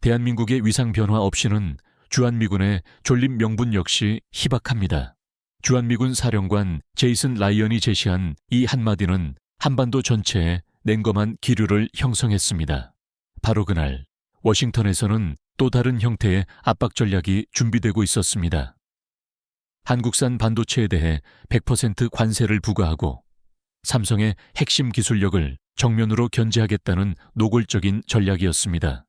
대한민국의 위상 변화 없이는 주한미군의 존립 명분 역시 희박합니다. 주한미군 사령관 제이슨 라이언이 제시한 이 한마디는 한반도 전체에 냉검한 기류를 형성했습니다. 바로 그날 워싱턴에서는 또 다른 형태의 압박 전략이 준비되고 있었습니다. 한국산 반도체에 대해 100% 관세를 부과하고 삼성의 핵심 기술력을 정면으로 견제하겠다는 노골적인 전략이었습니다.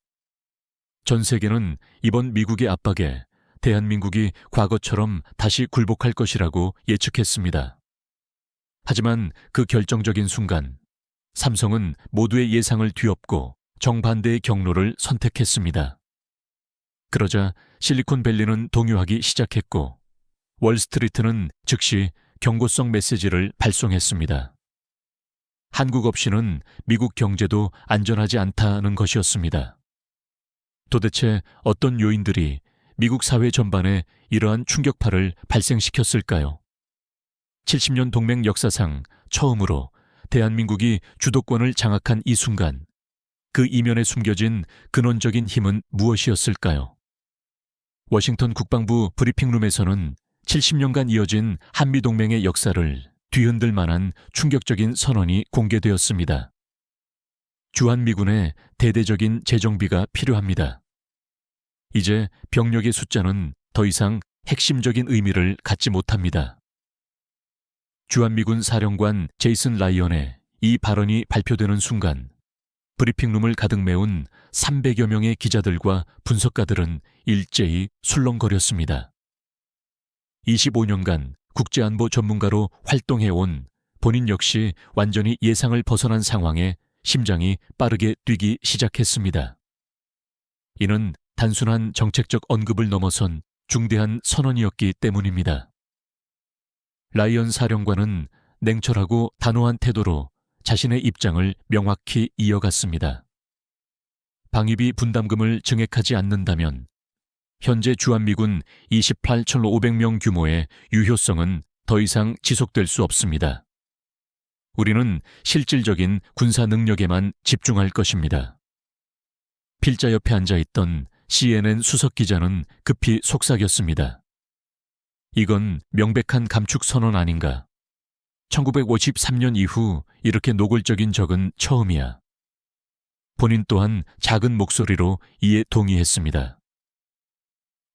전 세계는 이번 미국의 압박에 대한민국이 과거처럼 다시 굴복할 것이라고 예측했습니다. 하지만 그 결정적인 순간 삼성은 모두의 예상을 뒤엎고 정반대의 경로를 선택했습니다. 그러자 실리콘밸리는 동요하기 시작했고 월스트리트는 즉시 경고성 메시지를 발송했습니다. 한국 없이는 미국 경제도 안전하지 않다는 것이었습니다. 도대체 어떤 요인들이 미국 사회 전반에 이러한 충격파를 발생시켰을까요? 70년 동맹 역사상 처음으로 대한민국이 주도권을 장악한 이 순간, 그 이면에 숨겨진 근원적인 힘은 무엇이었을까요? 워싱턴 국방부 브리핑룸에서는 70년간 이어진 한미동맹의 역사를 뒤흔들 만한 충격적인 선언이 공개되었습니다. 주한미군의 대대적인 재정비가 필요합니다. 이제 병력의 숫자는 더 이상 핵심적인 의미를 갖지 못합니다. 주한미군 사령관 제이슨 라이언의 이 발언이 발표되는 순간 브리핑룸을 가득 메운 300여 명의 기자들과 분석가들은 일제히 술렁거렸습니다. 25년간 국제안보 전문가로 활동해온 본인 역시 완전히 예상을 벗어난 상황에 심장이 빠르게 뛰기 시작했습니다. 이는 단순한 정책적 언급을 넘어선 중대한 선언이었기 때문입니다. 라이언 사령관은 냉철하고 단호한 태도로 자신의 입장을 명확히 이어갔습니다. 방위비 분담금을 증액하지 않는다면 현재 주한미군 28,500명 규모의 유효성은 더 이상 지속될 수 없습니다. 우리는 실질적인 군사 능력에만 집중할 것입니다. 필자 옆에 앉아있던 CNN 수석 기자는 급히 속삭였습니다. 이건 명백한 감축 선언 아닌가? 1953년 이후 이렇게 노골적인 적은 처음이야. 본인 또한 작은 목소리로 이에 동의했습니다.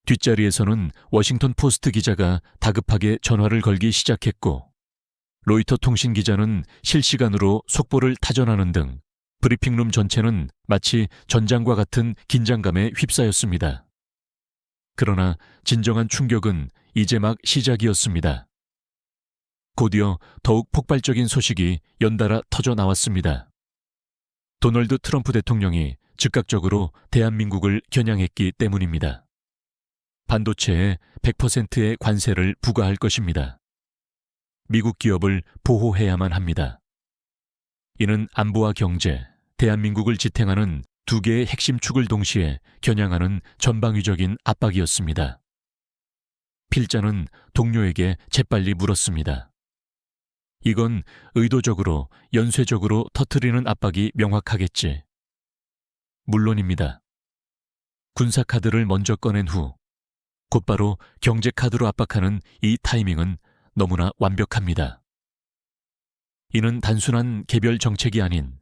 뒷자리에서는 워싱턴 포스트 기자가 다급하게 전화를 걸기 시작했고 로이터 통신 기자는 실시간으로 속보를 타전하는 등 브리핑룸 전체는 마치 전장과 같은 긴장감에 휩싸였습니다. 그러나 진정한 충격은 이제 막 시작이었습니다. 곧이어 더욱 폭발적인 소식이 연달아 터져 나왔습니다. 도널드 트럼프 대통령이 즉각적으로 대한민국을 겨냥했기 때문입니다. 반도체에 100%의 관세를 부과할 것입니다. 미국 기업을 보호해야만 합니다. 이는 안보와 경제, 대한민국을 지탱하는 두 개의 핵심 축을 동시에 겨냥하는 전방위적인 압박이었습니다. 필자는 동료에게 재빨리 물었습니다. 이건 의도적으로, 연쇄적으로 터뜨리는 압박이 명확하겠지. 물론입니다. 군사카드를 먼저 꺼낸 후 곧바로 경제카드로 압박하는 이 타이밍은 너무나 완벽합니다. 이는 단순한 개별 정책이 아닌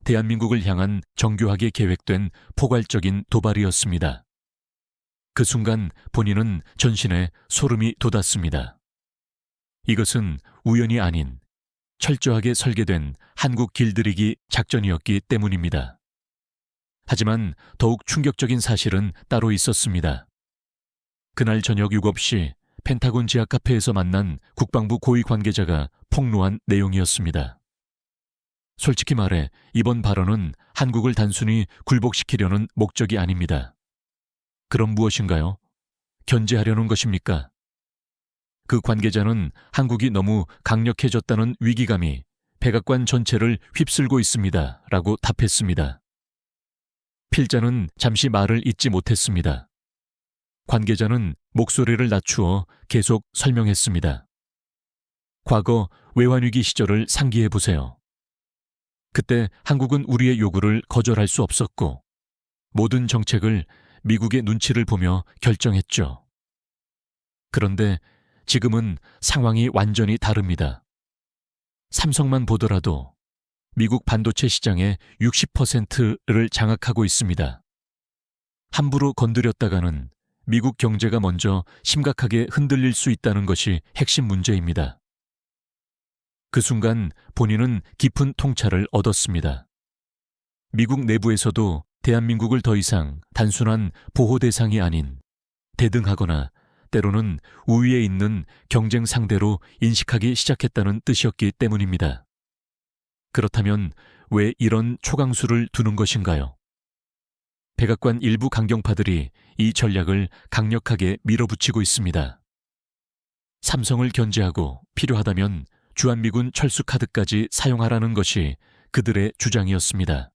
대한민국을 향한 정교하게 계획된 포괄적인 도발이었습니다. 그 순간 본인은 전신에 소름이 돋았습니다. 이것은 우연이 아닌 철저하게 설계된 한국 길들이기 작전이었기 때문입니다. 하지만 더욱 충격적인 사실은 따로 있었습니다. 그날 저녁 7시 펜타곤 지하 카페에서 만난 국방부 고위 관계자가 폭로한 내용이었습니다. 솔직히 말해 이번 발언은 한국을 단순히 굴복시키려는 목적이 아닙니다. 그럼 무엇인가요? 견제하려는 것입니까? 그 관계자는 한국이 너무 강력해졌다는 위기감이 백악관 전체를 휩쓸고 있습니다. 라고 답했습니다. 필자는 잠시 말을 잇지 못했습니다. 관계자는 목소리를 낮추어 계속 설명했습니다. 과거 외환위기 시절을 상기해 보세요. 그때 한국은 우리의 요구를 거절할 수 없었고 모든 정책을 미국의 눈치를 보며 결정했죠. 그런데 지금은 상황이 완전히 다릅니다. 삼성만 보더라도 미국 반도체 시장의 60%를 장악하고 있습니다. 함부로 건드렸다가는 미국 경제가 먼저 심각하게 흔들릴 수 있다는 것이 핵심 문제입니다. 그 순간 본인은 깊은 통찰을 얻었습니다. 미국 내부에서도 대한민국을 더 이상 단순한 보호 대상이 아닌 대등하거나 때로는 우위에 있는 경쟁 상대로 인식하기 시작했다는 뜻이었기 때문입니다. 그렇다면 왜 이런 초강수를 두는 것인가요? 백악관 일부 강경파들이 이 전략을 강력하게 밀어붙이고 있습니다. 삼성을 견제하고 필요하다면 주한미군 철수카드까지 사용하라는 것이 그들의 주장이었습니다.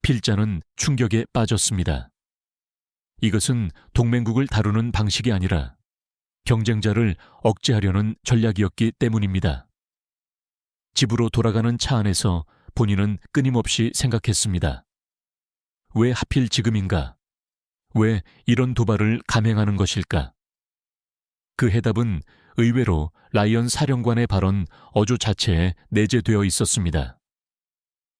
필자는 충격에 빠졌습니다. 이것은 동맹국을 다루는 방식이 아니라 경쟁자를 억제하려는 전략이었기 때문입니다. 집으로 돌아가는 차 안에서 본인은 끊임없이 생각했습니다. 왜 하필 지금인가? 왜 이런 도발을 감행하는 것일까? 그 해답은 의외로 라이언 사령관의 발언 어조 자체에 내재되어 있었습니다.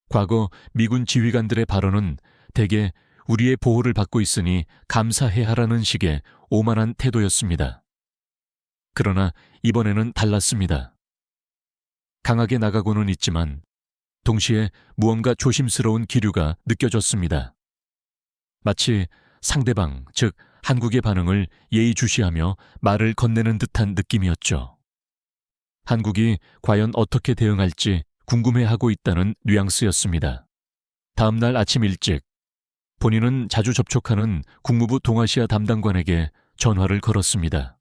과거 미군 지휘관들의 발언은 대개 우리의 보호를 받고 있으니 감사해 하라는 식의 오만한 태도였습니다. 그러나 이번에는 달랐습니다. 강하게 나가고는 있지만 동시에 무언가 조심스러운 기류가 느껴졌습니다. 마치 상대방, 즉 한국의 반응을 예의주시하며 말을 건네는 듯한 느낌이었죠. 한국이 과연 어떻게 대응할지 궁금해하고 있다는 뉘앙스였습니다. 다음 날 아침 일찍 본인은 자주 접촉하는 국무부 동아시아 담당관에게 전화를 걸었습니다.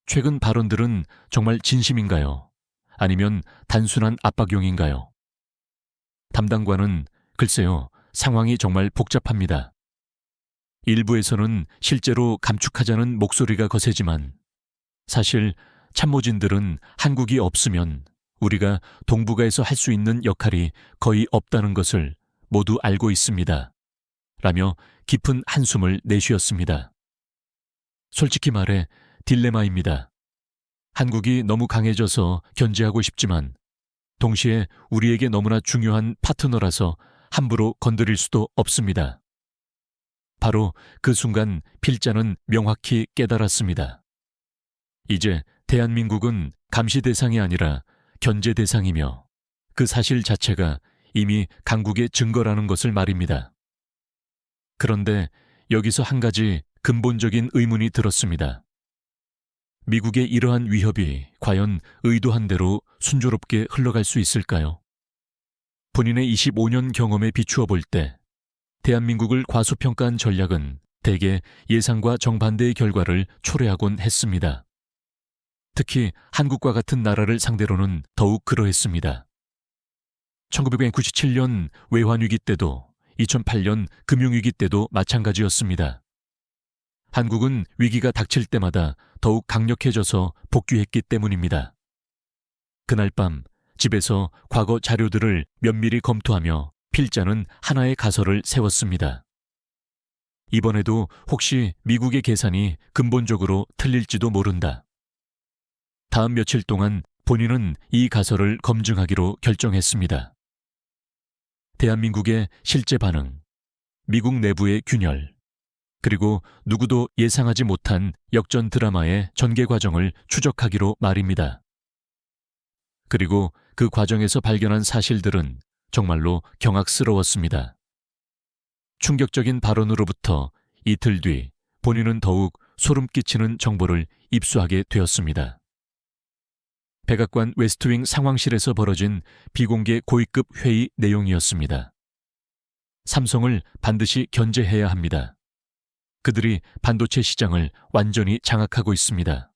최근 발언들은 정말 진심인가요? 아니면 단순한 압박용인가요? 담당관은 글쎄요, 상황이 정말 복잡합니다. 일부에서는 실제로 감축하자는 목소리가 거세지만 사실 참모진들은 한국이 없으면 우리가 동북아에서 할 수 있는 역할이 거의 없다는 것을 모두 알고 있습니다. 라며 깊은 한숨을 내쉬었습니다. 솔직히 말해 딜레마입니다. 한국이 너무 강해져서 견제하고 싶지만 동시에 우리에게 너무나 중요한 파트너라서 함부로 건드릴 수도 없습니다. 바로 그 순간 필자는 명확히 깨달았습니다. 이제 대한민국은 감시 대상이 아니라 견제 대상이며 그 사실 자체가 이미 강국의 증거라는 것을 말입니다. 그런데 여기서 한 가지 근본적인 의문이 들었습니다. 미국의 이러한 위협이 과연 의도한 대로 순조롭게 흘러갈 수 있을까요? 본인의 25년 경험에 비추어 볼 때 대한민국을 과소평가한 전략은 대개 예상과 정반대의 결과를 초래하곤 했습니다. 특히 한국과 같은 나라를 상대로는 더욱 그러했습니다. 1997년 외환위기 때도 2008년 금융위기 때도 마찬가지였습니다. 한국은 위기가 닥칠 때마다 더욱 강력해져서 복귀했기 때문입니다. 그날 밤 집에서 과거 자료들을 면밀히 검토하며 필자는 하나의 가설을 세웠습니다. 이번에도 혹시 미국의 계산이 근본적으로 틀릴지도 모른다. 다음 며칠 동안 본인은 이 가설을 검증하기로 결정했습니다. 대한민국의 실제 반응, 미국 내부의 균열, 그리고 누구도 예상하지 못한 역전 드라마의 전개 과정을 추적하기로 말입니다. 그리고 그 과정에서 발견한 사실들은 정말로 경악스러웠습니다. 충격적인 발언으로부터 이틀 뒤 본인은 더욱 소름 끼치는 정보를 입수하게 되었습니다. 백악관 웨스트윙 상황실에서 벌어진 비공개 고위급 회의 내용이었습니다. 삼성을 반드시 견제해야 합니다. 그들이 반도체 시장을 완전히 장악하고 있습니다.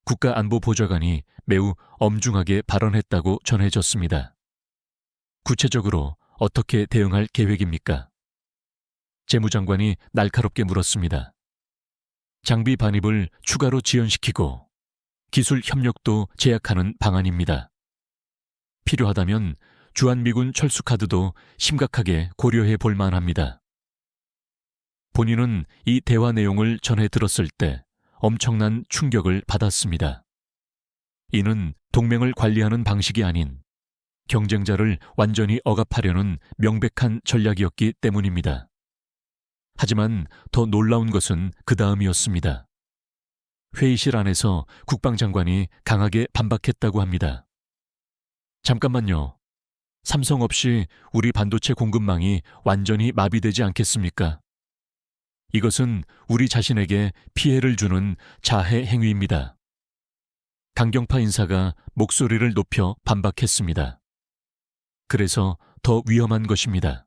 국가안보보좌관이 매우 엄중하게 발언했다고 전해졌습니다. 구체적으로 어떻게 대응할 계획입니까? 재무장관이 날카롭게 물었습니다. 장비 반입을 추가로 지연시키고 기술 협력도 제약하는 방안입니다. 필요하다면 주한미군 철수카드도 심각하게 고려해 볼 만합니다. 본인은 이 대화 내용을 전해 들었을 때 엄청난 충격을 받았습니다. 이는 동맹을 관리하는 방식이 아닌 경쟁자를 완전히 억압하려는 명백한 전략이었기 때문입니다. 하지만 더 놀라운 것은 그 다음이었습니다. 회의실 안에서 국방장관이 강하게 반박했다고 합니다. 잠깐만요. 삼성 없이 우리 반도체 공급망이 완전히 마비되지 않겠습니까? 이것은 우리 자신에게 피해를 주는 자해 행위입니다. 강경파 인사가 목소리를 높여 반박했습니다. 그래서 더 위험한 것입니다.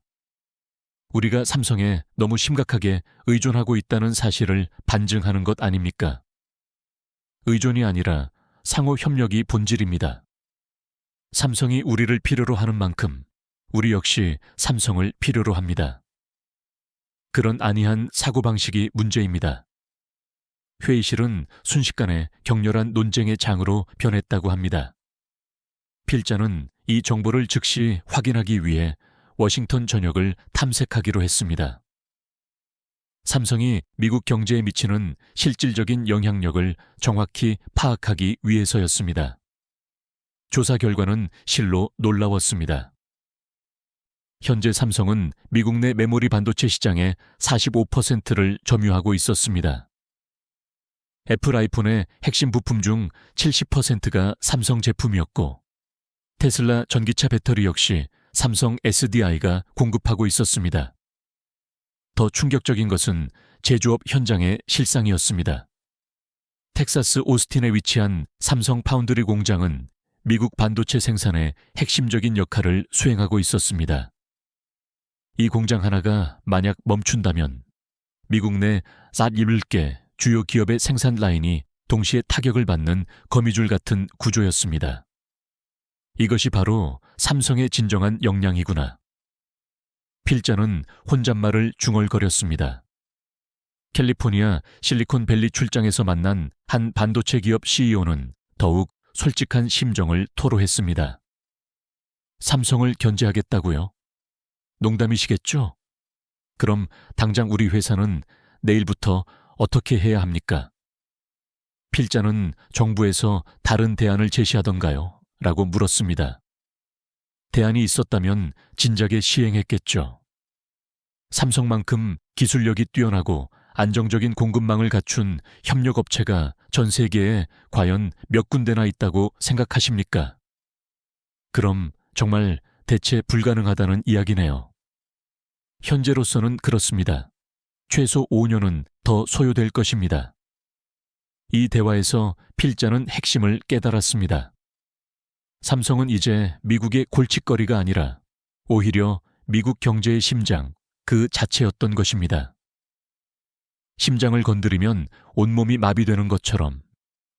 우리가 삼성에 너무 심각하게 의존하고 있다는 사실을 반증하는 것 아닙니까? 의존이 아니라 상호 협력이 본질입니다. 삼성이 우리를 필요로 하는 만큼 우리 역시 삼성을 필요로 합니다. 그런 안이한 사고방식이 문제입니다. 회의실은 순식간에 격렬한 논쟁의 장으로 변했다고 합니다. 필자는 이 정보를 즉시 확인하기 위해 워싱턴 전역을 탐색하기로 했습니다. 삼성이 미국 경제에 미치는 실질적인 영향력을 정확히 파악하기 위해서였습니다. 조사 결과는 실로 놀라웠습니다. 현재 삼성은 미국 내 메모리 반도체 시장의 45%를 점유하고 있었습니다. 애플 아이폰의 핵심 부품 중 70%가 삼성 제품이었고, 테슬라 전기차 배터리 역시 삼성 SDI가 공급하고 있었습니다. 더 충격적인 것은 제조업 현장의 실상이었습니다. 텍사스 오스틴에 위치한 삼성 파운드리 공장은 미국 반도체 생산의 핵심적인 역할을 수행하고 있었습니다. 이 공장 하나가 만약 멈춘다면 미국 내 47개 주요 기업의 생산 라인이 동시에 타격을 받는 거미줄 같은 구조였습니다. 이것이 바로 삼성의 진정한 역량이구나. 필자는 혼잣말을 중얼거렸습니다. 캘리포니아 실리콘밸리 출장에서 만난 한 반도체 기업 CEO는 더욱 솔직한 심정을 토로했습니다. 삼성을 견제하겠다고요? 농담이시겠죠? 그럼 당장 우리 회사는 내일부터 어떻게 해야 합니까? 필자는 정부에서 다른 대안을 제시하던가요? 라고 물었습니다. 대안이 있었다면 진작에 시행했겠죠. 삼성만큼 기술력이 뛰어나고 안정적인 공급망을 갖춘 협력업체가 전 세계에 과연 몇 군데나 있다고 생각하십니까? 그럼 정말 대체 불가능하다는 이야기네요. 현재로서는 그렇습니다. 최소 5년은 더 소요될 것입니다. 이 대화에서 필자는 핵심을 깨달았습니다. 삼성은 이제 미국의 골칫거리가 아니라 오히려 미국 경제의 심장, 그 자체였던 것입니다. 심장을 건드리면 온몸이 마비되는 것처럼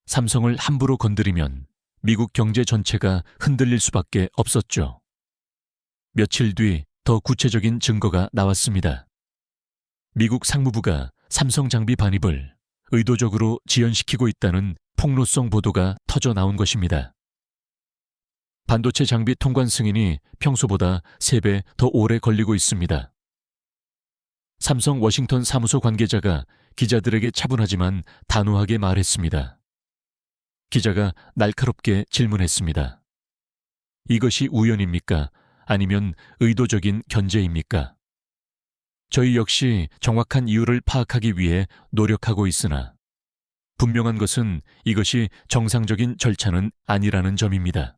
삼성을 함부로 건드리면 미국 경제 전체가 흔들릴 수밖에 없었죠. 며칠 뒤 더 구체적인 증거가 나왔습니다. 미국 상무부가 삼성 장비 반입을 의도적으로 지연시키고 있다는 폭로성 보도가 터져 나온 것입니다. 반도체 장비 통관 승인이 평소보다 3배 더 오래 걸리고 있습니다. 삼성 워싱턴 사무소 관계자가 기자들에게 차분하지만 단호하게 말했습니다. 기자가 날카롭게 질문했습니다. 이것이 우연입니까? 아니면 의도적인 견제입니까? 저희 역시 정확한 이유를 파악하기 위해 노력하고 있으나 분명한 것은 이것이 정상적인 절차는 아니라는 점입니다.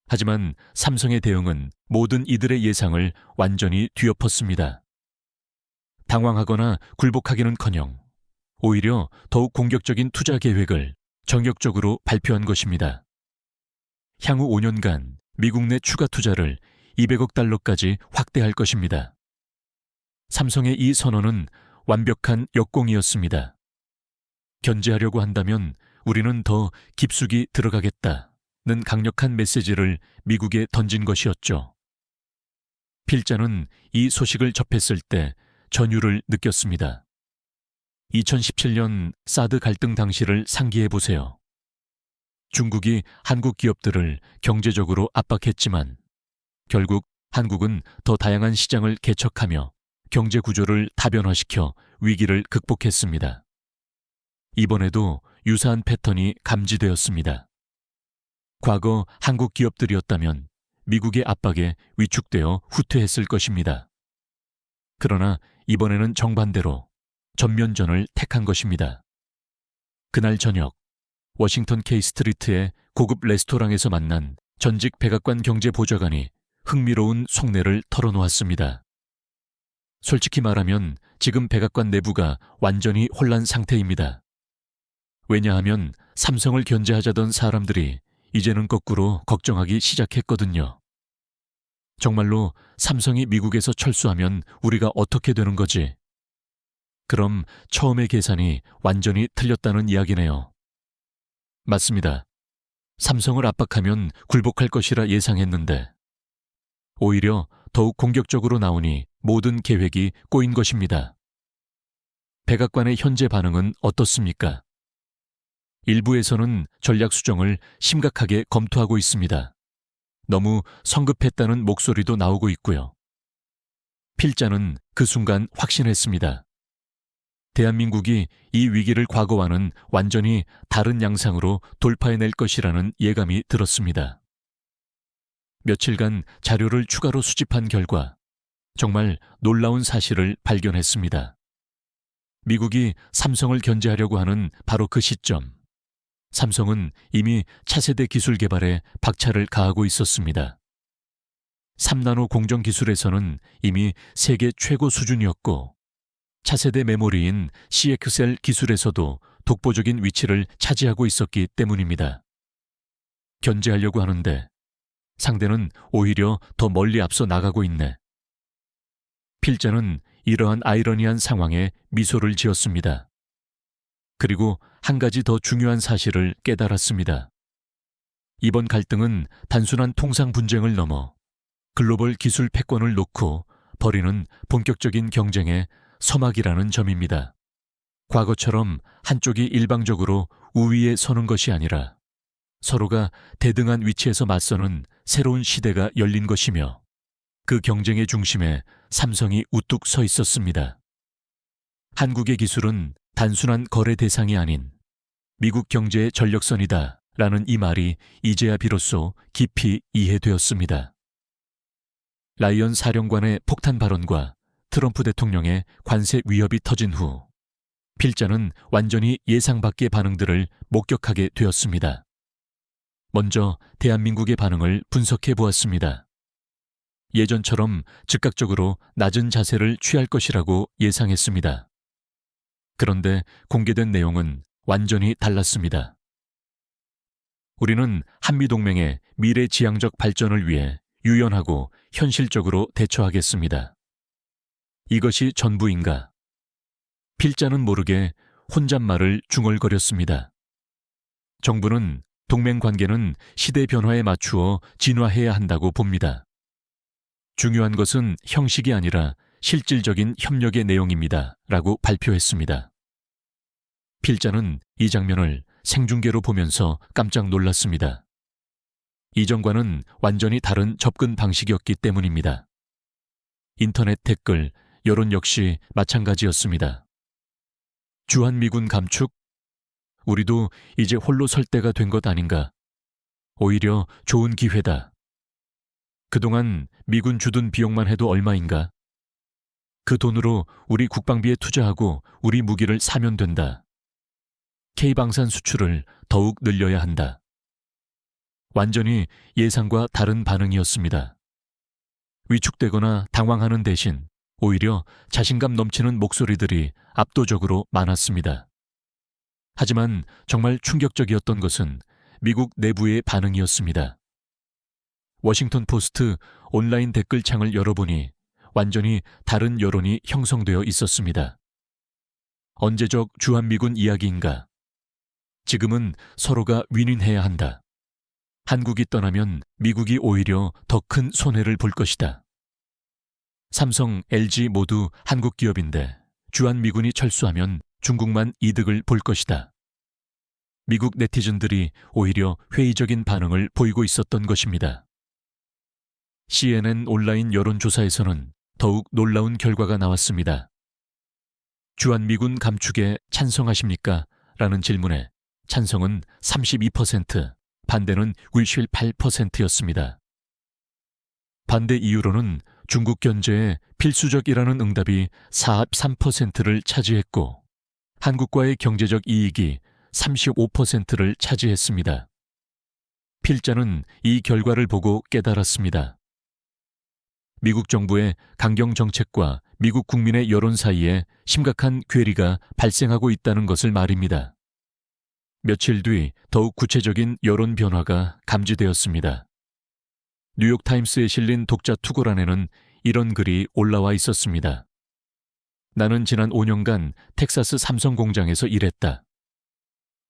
하지만 삼성의 대응은 모든 이들의 예상을 완전히 뒤엎었습니다. 당황하거나 굴복하기는커녕 오히려 더욱 공격적인 투자 계획을 정격적으로 발표한 것입니다. 향후 5년간 미국 내 추가 투자를 200억 달러까지 확대할 것입니다. 삼성의 이 선언은 완벽한 역공이었습니다. 견제하려고 한다면 우리는 더 깊숙이 들어가겠다는 강력한 메시지를 미국에 던진 것이었죠. 필자는 이 소식을 접했을 때 전율을 느꼈습니다. 2017년 사드 갈등 당시를 상기해 보세요. 중국이 한국 기업들을 경제적으로 압박했지만 결국 한국은 더 다양한 시장을 개척하며 경제 구조를 다변화시켜 위기를 극복했습니다. 이번에도 유사한 패턴이 감지되었습니다. 과거 한국 기업들이었다면 미국의 압박에 위축되어 후퇴했을 것입니다. 그러나 이번에는 정반대로 전면전을 택한 것입니다. 그날 저녁 워싱턴 K 스트리트의 고급 레스토랑에서 만난 전직 백악관 경제보좌관이 흥미로운 속내를 털어놓았습니다. 솔직히 말하면 지금 백악관 내부가 완전히 혼란 상태입니다. 왜냐하면 삼성을 견제하자던 사람들이 이제는 거꾸로 걱정하기 시작했거든요. 정말로 삼성이 미국에서 철수하면 우리가 어떻게 되는 거지? 그럼 처음의 계산이 완전히 틀렸다는 이야기네요. 맞습니다. 삼성을 압박하면 굴복할 것이라 예상했는데 오히려 더욱 공격적으로 나오니 모든 계획이 꼬인 것입니다. 백악관의 현재 반응은 어떻습니까? 일부에서는 전략 수정을 심각하게 검토하고 있습니다. 너무 성급했다는 목소리도 나오고 있고요. 필자는 그 순간 확신했습니다. 대한민국이 이 위기를 과거와는 완전히 다른 양상으로 돌파해낼 것이라는 예감이 들었습니다. 며칠간 자료를 추가로 수집한 결과 정말 놀라운 사실을 발견했습니다. 미국이 삼성을 견제하려고 하는 바로 그 시점, 삼성은 이미 차세대 기술 개발에 박차를 가하고 있었습니다. 3나노 공정 기술에서는 이미 세계 최고 수준이었고 차세대 메모리인 CXL 기술에서도 독보적인 위치를 차지하고 있었기 때문입니다. 견제하려고 하는데 상대는 오히려 더 멀리 앞서 나가고 있네. 필자는 이러한 아이러니한 상황에 미소를 지었습니다. 그리고 한 가지 더 중요한 사실을 깨달았습니다. 이번 갈등은 단순한 통상 분쟁을 넘어 글로벌 기술 패권을 놓고 벌이는 본격적인 경쟁의 서막이라는 점입니다. 과거처럼 한쪽이 일방적으로 우위에 서는 것이 아니라 서로가 대등한 위치에서 맞서는 새로운 시대가 열린 것이며 그 경쟁의 중심에 삼성이 우뚝 서 있었습니다. 한국의 기술은 단순한 거래 대상이 아닌 미국 경제의 전력선이다 라는 이 말이 이제야 비로소 깊이 이해되었습니다. 라이언 사령관의 폭탄 발언과 트럼프 대통령의 관세 위협이 터진 후 필자는 완전히 예상 밖의 반응들을 목격하게 되었습니다. 먼저 대한민국의 반응을 분석해 보았습니다. 예전처럼 즉각적으로 낮은 자세를 취할 것이라고 예상했습니다. 그런데 공개된 내용은 완전히 달랐습니다. 우리는 한미동맹의 미래지향적 발전을 위해 유연하고 현실적으로 대처하겠습니다. 이것이 전부인가? 필자는 모르게 혼잣말을 중얼거렸습니다. 정부는 동맹 관계는 시대 변화에 맞추어 진화해야 한다고 봅니다. 중요한 것은 형식이 아니라 실질적인 협력의 내용입니다. 라고 발표했습니다. 필자는 이 장면을 생중계로 보면서 깜짝 놀랐습니다. 이전과는 완전히 다른 접근 방식이었기 때문입니다. 인터넷 댓글, 여론 역시 마찬가지였습니다. 주한미군 감축? 우리도 이제 홀로 설 때가 된 것 아닌가? 오히려 좋은 기회다. 그동안 미군 주둔 비용만 해도 얼마인가? 그 돈으로 우리 국방비에 투자하고 우리 무기를 사면 된다. K방산 수출을 더욱 늘려야 한다. 완전히 예상과 다른 반응이었습니다. 위축되거나 당황하는 대신 오히려 자신감 넘치는 목소리들이 압도적으로 많았습니다. 하지만 정말 충격적이었던 것은 미국 내부의 반응이었습니다. 워싱턴 포스트 온라인 댓글창을 열어보니 완전히 다른 여론이 형성되어 있었습니다. 언제적 주한미군 이야기인가? 지금은 서로가 윈윈해야 한다. 한국이 떠나면 미국이 오히려 더 큰 손해를 볼 것이다. 삼성, LG 모두 한국 기업인데 주한미군이 철수하면 중국만 이득을 볼 것이다. 미국 네티즌들이 오히려 회의적인 반응을 보이고 있었던 것입니다. CNN 온라인 여론조사에서는 더욱 놀라운 결과가 나왔습니다. 주한미군 감축에 찬성하십니까? 라는 질문에 찬성은 32%, 반대는 58%였습니다. 반대 이유로는 중국 견제에 필수적이라는 응답이 43%를 차지했고 한국과의 경제적 이익이 35%를 차지했습니다. 필자는 이 결과를 보고 깨달았습니다. 미국 정부의 강경 정책과 미국 국민의 여론 사이에 심각한 괴리가 발생하고 있다는 것을 말입니다. 며칠 뒤 더욱 구체적인 여론 변화가 감지되었습니다. 뉴욕타임스에 실린 독자 투고란에는 이런 글이 올라와 있었습니다. 나는 지난 5년간 텍사스 삼성 공장에서 일했다.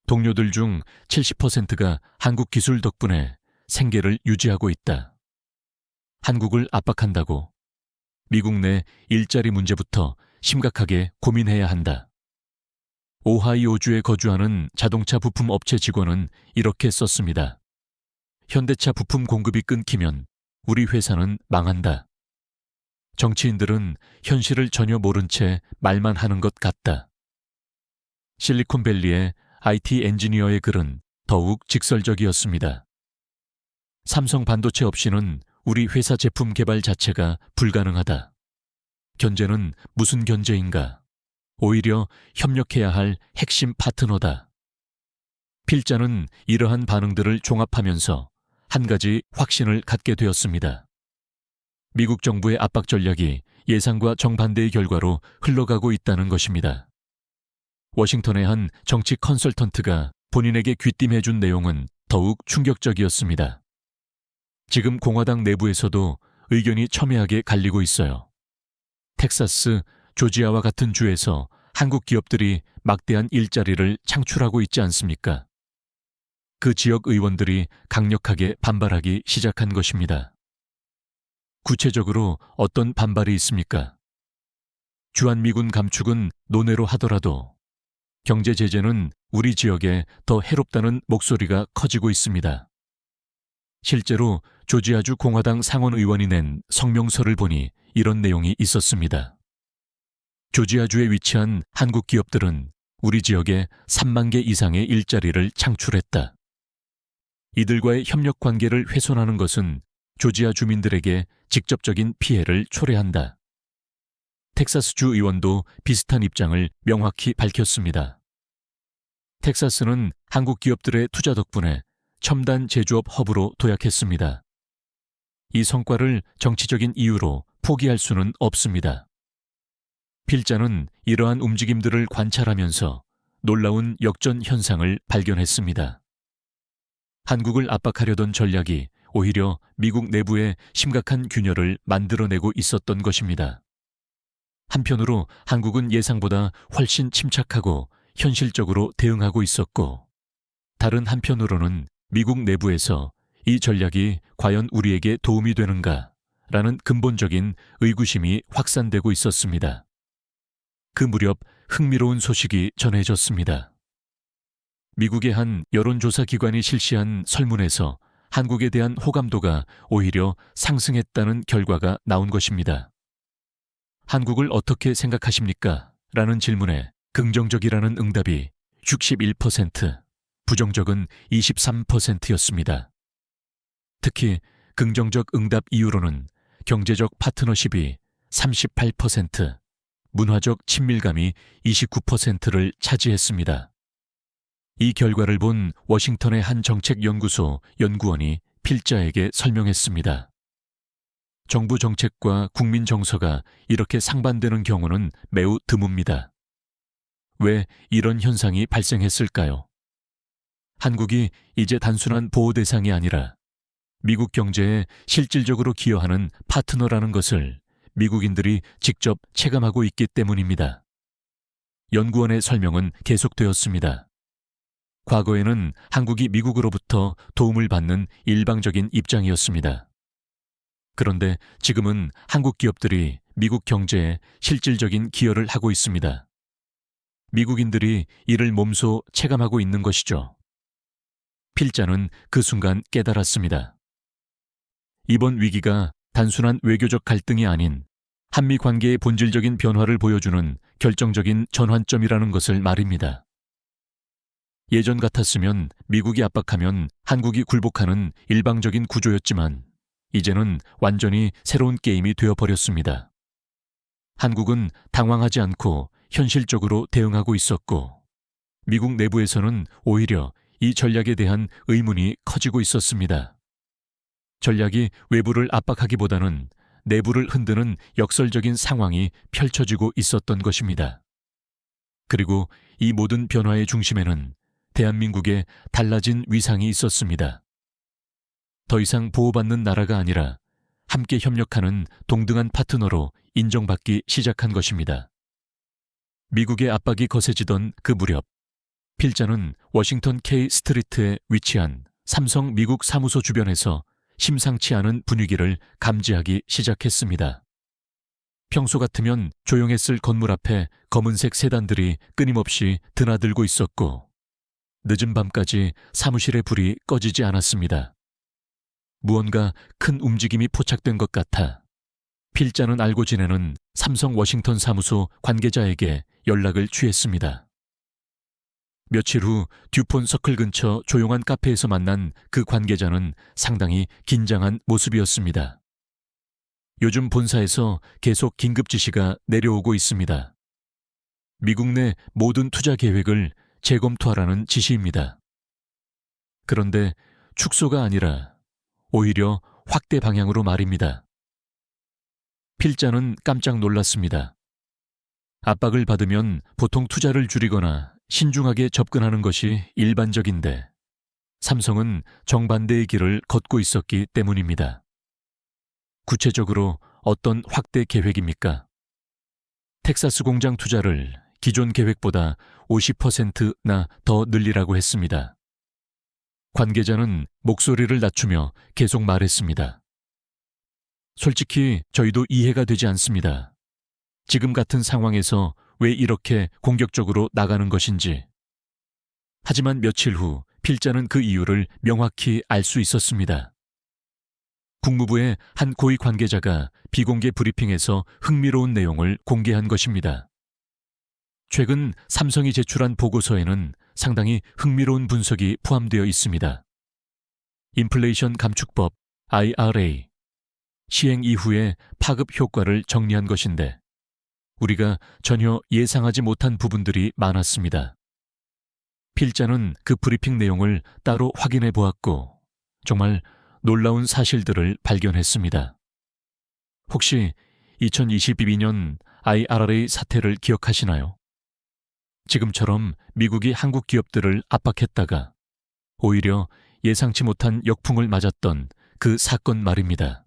동료들 중 70%가 한국 기술 덕분에 생계를 유지하고 있다. 한국을 압박한다고 미국 내 일자리 문제부터 심각하게 고민해야 한다. 오하이오주에 거주하는 자동차 부품 업체 직원은 이렇게 썼습니다. 현대차 부품 공급이 끊기면 우리 회사는 망한다. 정치인들은 현실을 전혀 모른 채 말만 하는 것 같다. 실리콘밸리의 IT 엔지니어의 글은 더욱 직설적이었습니다. 삼성 반도체 없이는 우리 회사 제품 개발 자체가 불가능하다. 견제는 무슨 견제인가? 오히려 협력해야 할 핵심 파트너다. 필자는 이러한 반응들을 종합하면서 한 가지 확신을 갖게 되었습니다. 미국 정부의 압박 전략이 예상과 정반대의 결과로 흘러가고 있다는 것입니다. 워싱턴의 한 정치 컨설턴트가 본인에게 귀띔해준 내용은 더욱 충격적이었습니다. 지금 공화당 내부에서도 의견이 첨예하게 갈리고 있어요. 텍사스, 조지아와 같은 주에서 한국 기업들이 막대한 일자리를 창출하고 있지 않습니까? 그 지역 의원들이 강력하게 반발하기 시작한 것입니다. 구체적으로 어떤 반발이 있습니까? 주한미군 감축은 논외로 하더라도 경제 제재는 우리 지역에 더 해롭다는 목소리가 커지고 있습니다. 실제로 조지아주 공화당 상원의원이 낸 성명서를 보니 이런 내용이 있었습니다. 조지아주에 위치한 한국 기업들은 우리 지역에 3만 개 이상의 일자리를 창출했다. 이들과의 협력 관계를 훼손하는 것은 조지아 주민들에게 직접적인 피해를 초래한다. 텍사스주 의원도 비슷한 입장을 명확히 밝혔습니다. 텍사스는 한국 기업들의 투자 덕분에 첨단 제조업 허브로 도약했습니다. 이 성과를 정치적인 이유로 포기할 수는 없습니다. 필자는 이러한 움직임들을 관찰하면서 놀라운 역전 현상을 발견했습니다. 한국을 압박하려던 전략이 오히려 미국 내부에 심각한 균열을 만들어내고 있었던 것입니다. 한편으로 한국은 예상보다 훨씬 침착하고 현실적으로 대응하고 있었고, 다른 한편으로는 미국 내부에서 이 전략이 과연 우리에게 도움이 되는가라는 근본적인 의구심이 확산되고 있었습니다. 그 무렵 흥미로운 소식이 전해졌습니다. 미국의 한 여론조사 기관이 실시한 설문에서 한국에 대한 호감도가 오히려 상승했다는 결과가 나온 것입니다. 한국을 어떻게 생각하십니까? 라는 질문에 긍정적이라는 응답이 61%, 부정적은 23%였습니다. 특히 긍정적 응답 이유로는 경제적 파트너십이 38%, 문화적 친밀감이 29%를 차지했습니다. 이 결과를 본 워싱턴의 한 정책연구소 연구원이 필자에게 설명했습니다. 정부 정책과 국민 정서가 이렇게 상반되는 경우는 매우 드뭅니다. 왜 이런 현상이 발생했을까요? 한국이 이제 단순한 보호 대상이 아니라 미국 경제에 실질적으로 기여하는 파트너라는 것을 미국인들이 직접 체감하고 있기 때문입니다. 연구원의 설명은 계속되었습니다. 과거에는 한국이 미국으로부터 도움을 받는 일방적인 입장이었습니다. 그런데 지금은 한국 기업들이 미국 경제에 실질적인 기여를 하고 있습니다. 미국인들이 이를 몸소 체감하고 있는 것이죠. 필자는 그 순간 깨달았습니다. 이번 위기가 단순한 외교적 갈등이 아닌 한미 관계의 본질적인 변화를 보여주는 결정적인 전환점이라는 것을 말입니다. 예전 같았으면 미국이 압박하면 한국이 굴복하는 일방적인 구조였지만 이제는 완전히 새로운 게임이 되어버렸습니다. 한국은 당황하지 않고 현실적으로 대응하고 있었고 미국 내부에서는 오히려 이 전략에 대한 의문이 커지고 있었습니다. 전략이 외부를 압박하기보다는 내부를 흔드는 역설적인 상황이 펼쳐지고 있었던 것입니다. 그리고 이 모든 변화의 중심에는 대한민국의 달라진 위상이 있었습니다. 더 이상 보호받는 나라가 아니라 함께 협력하는 동등한 파트너로 인정받기 시작한 것입니다. 미국의 압박이 거세지던 그 무렵, 필자는 워싱턴 K 스트리트에 위치한 삼성 미국 사무소 주변에서 심상치 않은 분위기를 감지하기 시작했습니다. 평소 같으면 조용했을 건물 앞에 검은색 세단들이 끊임없이 드나들고 있었고 늦은 밤까지 사무실의 불이 꺼지지 않았습니다. 무언가 큰 움직임이 포착된 것 같아 필자는 알고 지내는 삼성 워싱턴 사무소 관계자에게 연락을 취했습니다. 며칠 후 듀폰 서클 근처 조용한 카페에서 만난 그 관계자는 상당히 긴장한 모습이었습니다. 요즘 본사에서 계속 긴급 지시가 내려오고 있습니다. 미국 내 모든 투자 계획을 재검토하라는 지시입니다. 그런데 축소가 아니라 오히려 확대 방향으로 말입니다. 필자는 깜짝 놀랐습니다. 압박을 받으면 보통 투자를 줄이거나 신중하게 접근하는 것이 일반적인데 삼성은 정반대의 길을 걷고 있었기 때문입니다. 구체적으로 어떤 확대 계획입니까? 텍사스 공장 투자를 기존 계획보다 50%나 더 늘리라고 했습니다. 관계자는 목소리를 낮추며 계속 말했습니다. 솔직히 저희도 이해가 되지 않습니다. 지금 같은 상황에서 왜 이렇게 공격적으로 나가는 것인지. 하지만 며칠 후 필자는 그 이유를 명확히 알 수 있었습니다. 국무부의 한 고위 관계자가 비공개 브리핑에서 흥미로운 내용을 공개한 것입니다. 최근 삼성이 제출한 보고서에는 상당히 흥미로운 분석이 포함되어 있습니다. 인플레이션 감축법 IRA 시행 이후의 파급 효과를 정리한 것인데 우리가 전혀 예상하지 못한 부분들이 많았습니다. 필자는 그 브리핑 내용을 따로 확인해 보았고 정말 놀라운 사실들을 발견했습니다. 혹시 2022년 IRA 사태를 기억하시나요? 지금처럼 미국이 한국 기업들을 압박했다가 오히려 예상치 못한 역풍을 맞았던 그 사건 말입니다.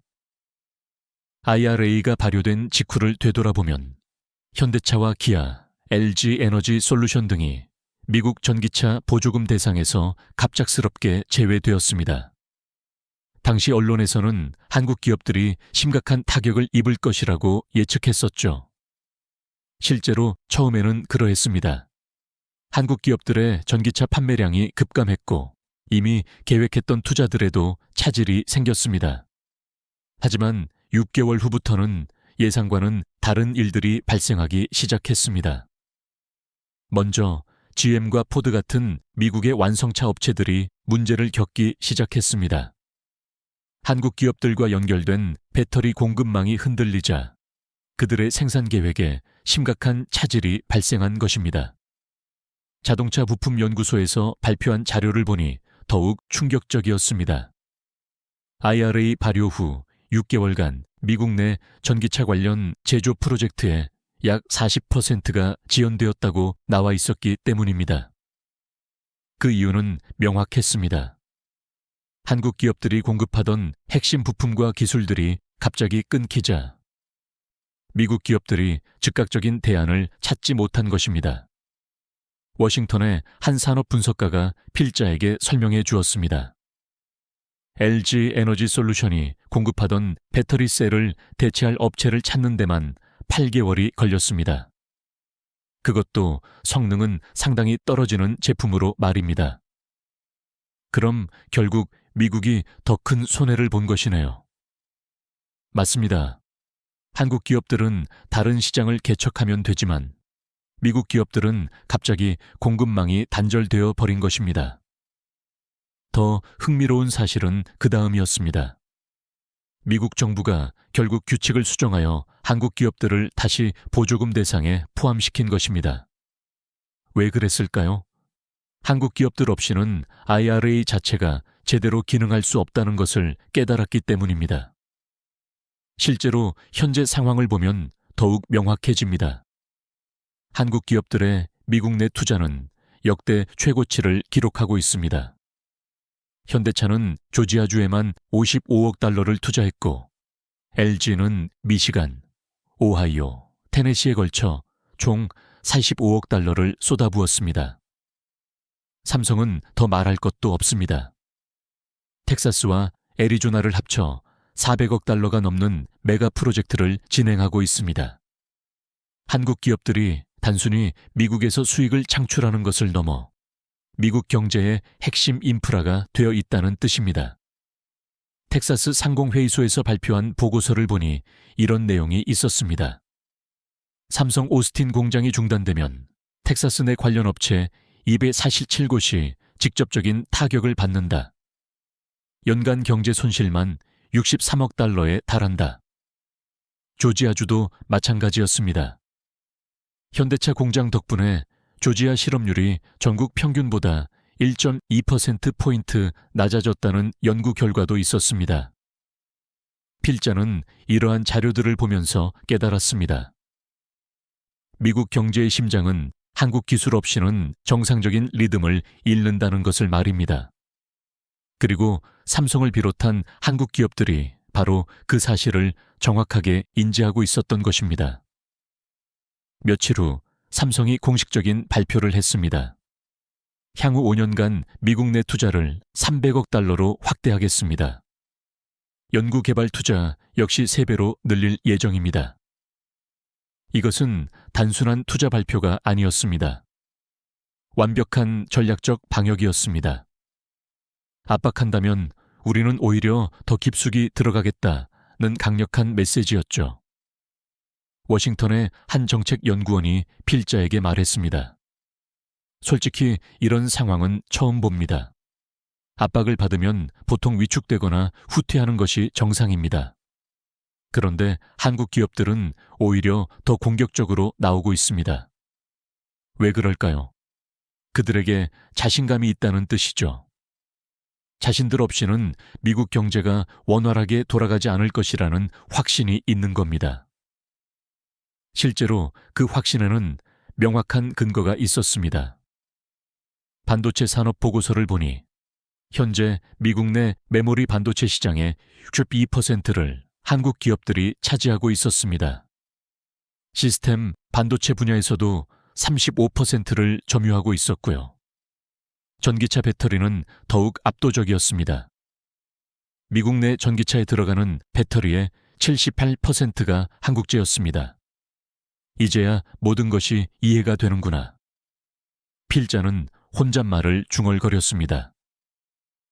IRA가 발효된 직후를 되돌아보면 현대차와 기아, LG 에너지 솔루션 등이 미국 전기차 보조금 대상에서 갑작스럽게 제외되었습니다. 당시 언론에서는 한국 기업들이 심각한 타격을 입을 것이라고 예측했었죠. 실제로 처음에는 그러했습니다. 한국 기업들의 전기차 판매량이 급감했고 이미 계획했던 투자들에도 차질이 생겼습니다. 하지만 6개월 후부터는 예상과는 다른 일들이 발생하기 시작했습니다. 먼저 GM과 포드 같은 미국의 완성차 업체들이 문제를 겪기 시작했습니다. 한국 기업들과 연결된 배터리 공급망이 흔들리자 그들의 생산 계획에 심각한 차질이 발생한 것입니다. 자동차 부품 연구소에서 발표한 자료를 보니 더욱 충격적이었습니다. IRA 발효 후 6개월간 미국 내 전기차 관련 제조 프로젝트에 약 40%가 지연되었다고 나와 있었기 때문입니다. 그 이유는 명확했습니다. 한국 기업들이 공급하던 핵심 부품과 기술들이 갑자기 끊기자 미국 기업들이 즉각적인 대안을 찾지 못한 것입니다. 워싱턴의 한 산업 분석가가 필자에게 설명해 주었습니다. LG 에너지 솔루션이 공급하던 배터리 셀을 대체할 업체를 찾는 데만 8개월이 걸렸습니다. 그것도 성능은 상당히 떨어지는 제품으로 말입니다. 그럼 결국 미국이 더 큰 손해를 본 것이네요. 맞습니다. 한국 기업들은 다른 시장을 개척하면 되지만 미국 기업들은 갑자기 공급망이 단절되어 버린 것입니다. 더 흥미로운 사실은 그 다음이었습니다. 미국 정부가 결국 규칙을 수정하여 한국 기업들을 다시 보조금 대상에 포함시킨 것입니다. 왜 그랬을까요? 한국 기업들 없이는 IRA 자체가 제대로 기능할 수 없다는 것을 깨달았기 때문입니다. 실제로 현재 상황을 보면 더욱 명확해집니다. 한국 기업들의 미국 내 투자는 역대 최고치를 기록하고 있습니다. 현대차는 조지아주에만 55억 달러를 투자했고 LG는 미시간, 오하이오, 테네시에 걸쳐 총 45억 달러를 쏟아부었습니다. 삼성은 더 말할 것도 없습니다. 텍사스와 애리조나를 합쳐 400억 달러가 넘는 메가 프로젝트를 진행하고 있습니다. 한국 기업들이 단순히 미국에서 수익을 창출하는 것을 넘어 미국 경제의 핵심 인프라가 되어 있다는 뜻입니다. 텍사스 상공회의소에서 발표한 보고서를 보니 이런 내용이 있었습니다. 삼성 오스틴 공장이 중단되면 텍사스 내 관련 업체 247곳이 직접적인 타격을 받는다. 연간 경제 손실만 63억 달러에 달한다. 조지아주도 마찬가지였습니다. 현대차 공장 덕분에 조지아 실업률이 전국 평균보다 1.2%포인트 낮아졌다는 연구 결과도 있었습니다. 필자는 이러한 자료들을 보면서 깨달았습니다. 미국 경제의 심장은 한국 기술 없이는 정상적인 리듬을 잃는다는 것을 말입니다. 그리고 삼성을 비롯한 한국 기업들이 바로 그 사실을 정확하게 인지하고 있었던 것입니다. 며칠 후 삼성이 공식적인 발표를 했습니다. 향후 5년간 미국 내 투자를 300억 달러로 확대하겠습니다. 연구개발 투자 역시 3배로 늘릴 예정입니다. 이것은 단순한 투자 발표가 아니었습니다. 완벽한 전략적 방역이었습니다. 압박한다면 우리는 오히려 더 깊숙이 들어가겠다는 강력한 메시지였죠. 워싱턴의 한 정책연구원이 필자에게 말했습니다. 솔직히 이런 상황은 처음 봅니다. 압박을 받으면 보통 위축되거나 후퇴하는 것이 정상입니다. 그런데 한국 기업들은 오히려 더 공격적으로 나오고 있습니다. 왜 그럴까요? 그들에게 자신감이 있다는 뜻이죠. 자신들 없이는 미국 경제가 원활하게 돌아가지 않을 것이라는 확신이 있는 겁니다. 실제로 그 확신에는 명확한 근거가 있었습니다. 반도체 산업 보고서를 보니 현재 미국 내 메모리 반도체 시장의 62%를 한국 기업들이 차지하고 있었습니다. 시스템 반도체 분야에서도 35%를 점유하고 있었고요. 전기차 배터리는 더욱 압도적이었습니다. 미국 내 전기차에 들어가는 배터리의 78%가 한국제였습니다. 이제야 모든 것이 이해가 되는구나. 필자는 혼잣말을 중얼거렸습니다.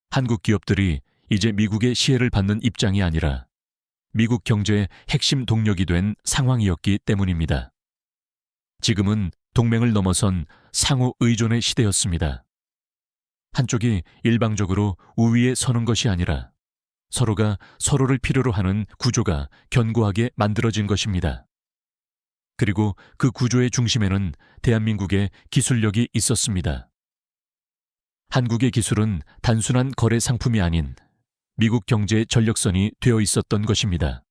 한국 기업들이 이제 미국의 시혜를 받는 입장이 아니라 미국 경제의 핵심 동력이 된 상황이었기 때문입니다. 지금은 동맹을 넘어선 상호 의존의 시대였습니다. 한쪽이 일방적으로 우위에 서는 것이 아니라 서로가 서로를 필요로 하는 구조가 견고하게 만들어진 것입니다. 그리고 그 구조의 중심에는 대한민국의 기술력이 있었습니다. 한국의 기술은 단순한 거래 상품이 아닌 미국 경제의 전력선이 되어 있었던 것입니다.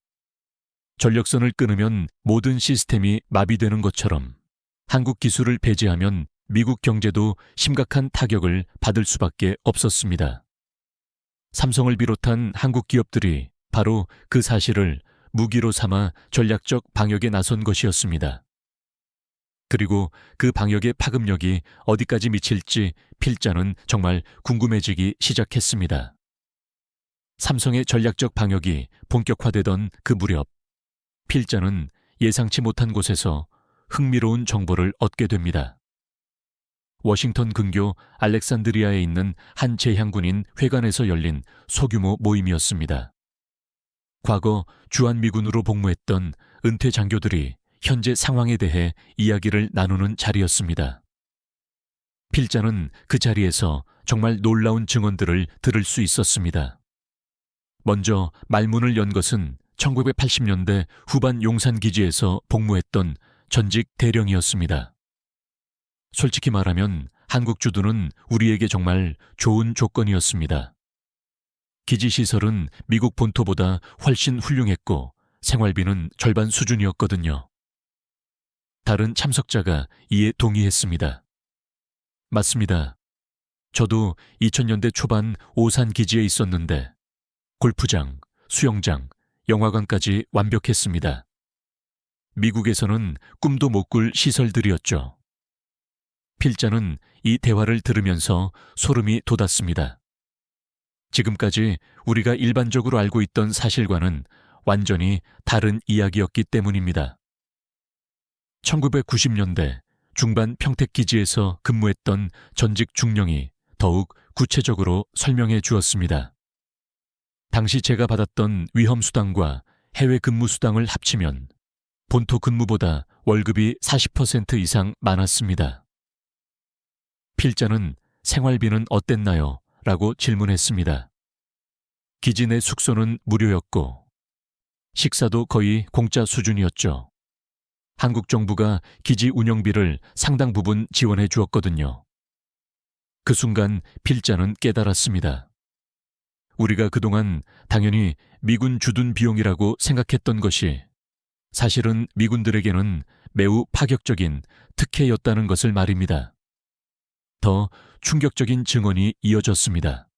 전력선을 끊으면 모든 시스템이 마비되는 것처럼 한국 기술을 배제하면 미국 경제도 심각한 타격을 받을 수밖에 없었습니다. 삼성을 비롯한 한국 기업들이 바로 그 사실을 무기로 삼아 전략적 방역에 나선 것이었습니다. 그리고 그 방역의 파급력이 어디까지 미칠지 필자는 정말 궁금해지기 시작했습니다. 삼성의 전략적 방역이 본격화되던 그 무렵, 필자는 예상치 못한 곳에서 흥미로운 정보를 얻게 됩니다. 워싱턴 근교 알렉산드리아에 있는 한 제향군인 회관에서 열린 소규모 모임이었습니다. 과거 주한미군으로 복무했던 은퇴 장교들이 현재 상황에 대해 이야기를 나누는 자리였습니다. 필자는 그 자리에서 정말 놀라운 증언들을 들을 수 있었습니다. 먼저 말문을 연 것은 1980년대 후반 용산기지에서 복무했던 전직 대령이었습니다. 솔직히 말하면 한국 주둔은 우리에게 정말 좋은 조건이었습니다. 기지시설은 미국 본토보다 훨씬 훌륭했고 생활비는 절반 수준이었거든요. 다른 참석자가 이에 동의했습니다. 맞습니다. 저도 2000년대 초반 오산 기지에 있었는데 골프장, 수영장, 영화관까지 완벽했습니다. 미국에서는 꿈도 못 꿀 시설들이었죠. 필자는 이 대화를 들으면서 소름이 돋았습니다. 지금까지 우리가 일반적으로 알고 있던 사실과는 완전히 다른 이야기였기 때문입니다. 1990년대 중반 평택기지에서 근무했던 전직 중령이 더욱 구체적으로 설명해 주었습니다. 당시 제가 받았던 위험수당과 해외 근무수당을 합치면 본토 근무보다 월급이 40% 이상 많았습니다. 필자는 생활비는 어땠나요? 라고 질문했습니다. 기지 내 숙소는 무료였고 식사도 거의 공짜 수준이었죠. 한국 정부가 기지 운영비를 상당 부분 지원해 주었거든요. 그 순간 필자는 깨달았습니다. 우리가 그동안 당연히 미군 주둔 비용이라고 생각했던 것이 사실은 미군들에게는 매우 파격적인 특혜였다는 것을 말입니다. 더 충격적인 증언이 이어졌습니다.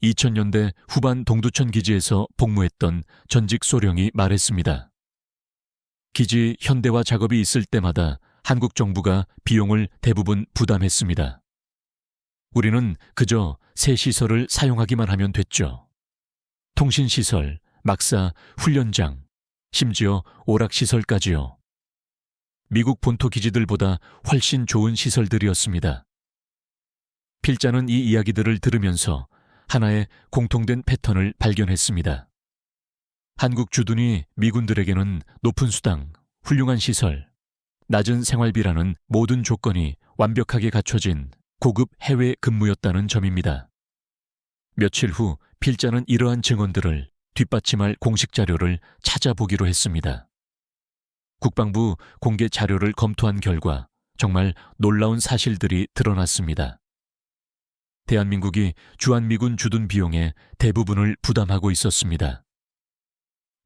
2000년대 후반 동두천 기지에서 복무했던 전직 소령이 말했습니다. 기지 현대화 작업이 있을 때마다 한국 정부가 비용을 대부분 부담했습니다. 우리는 그저 새 시설을 사용하기만 하면 됐죠. 통신시설, 막사, 훈련장, 심지어 오락시설까지요. 미국 본토 기지들보다 훨씬 좋은 시설들이었습니다. 필자는 이 이야기들을 들으면서 하나의 공통된 패턴을 발견했습니다. 한국 주둔이 미군들에게는 높은 수당, 훌륭한 시설, 낮은 생활비라는 모든 조건이 완벽하게 갖춰진 고급 해외 근무였다는 점입니다. 며칠 후 필자는 이러한 증언들을 뒷받침할 공식 자료를 찾아보기로 했습니다. 국방부 공개 자료를 검토한 결과 정말 놀라운 사실들이 드러났습니다. 대한민국이 주한미군 주둔 비용의 대부분을 부담하고 있었습니다.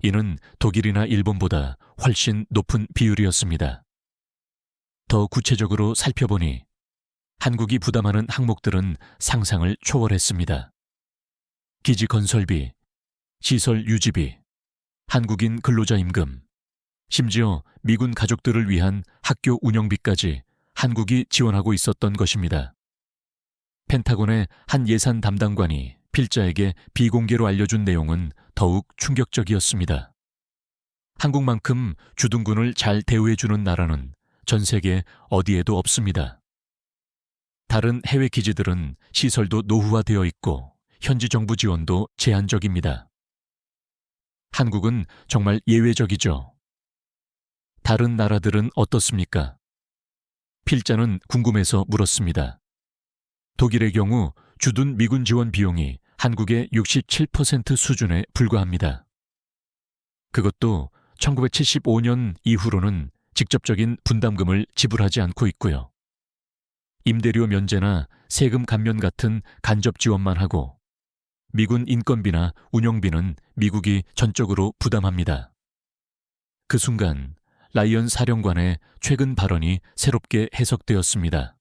이는 독일이나 일본보다 훨씬 높은 비율이었습니다. 더 구체적으로 살펴보니 한국이 부담하는 항목들은 상상을 초월했습니다. 기지 건설비, 시설 유지비, 한국인 근로자 임금, 심지어 미군 가족들을 위한 학교 운영비까지 한국이 지원하고 있었던 것입니다. 펜타곤의 한 예산 담당관이 필자에게 비공개로 알려준 내용은 더욱 충격적이었습니다. 한국만큼 주둔군을 잘 대우해주는 나라는 전 세계 어디에도 없습니다. 다른 해외 기지들은 시설도 노후화되어 있고 현지 정부 지원도 제한적입니다. 한국은 정말 예외적이죠. 다른 나라들은 어떻습니까? 필자는 궁금해서 물었습니다. 독일의 경우 주둔 미군 지원 비용이 한국의 67% 수준에 불과합니다. 그것도 1975년 이후로는 직접적인 분담금을 지불하지 않고 있고요. 임대료 면제나 세금 감면 같은 간접 지원만 하고 미군 인건비나 운영비는 미국이 전적으로 부담합니다. 그 순간 라이언 사령관의 최근 발언이 새롭게 해석되었습니다.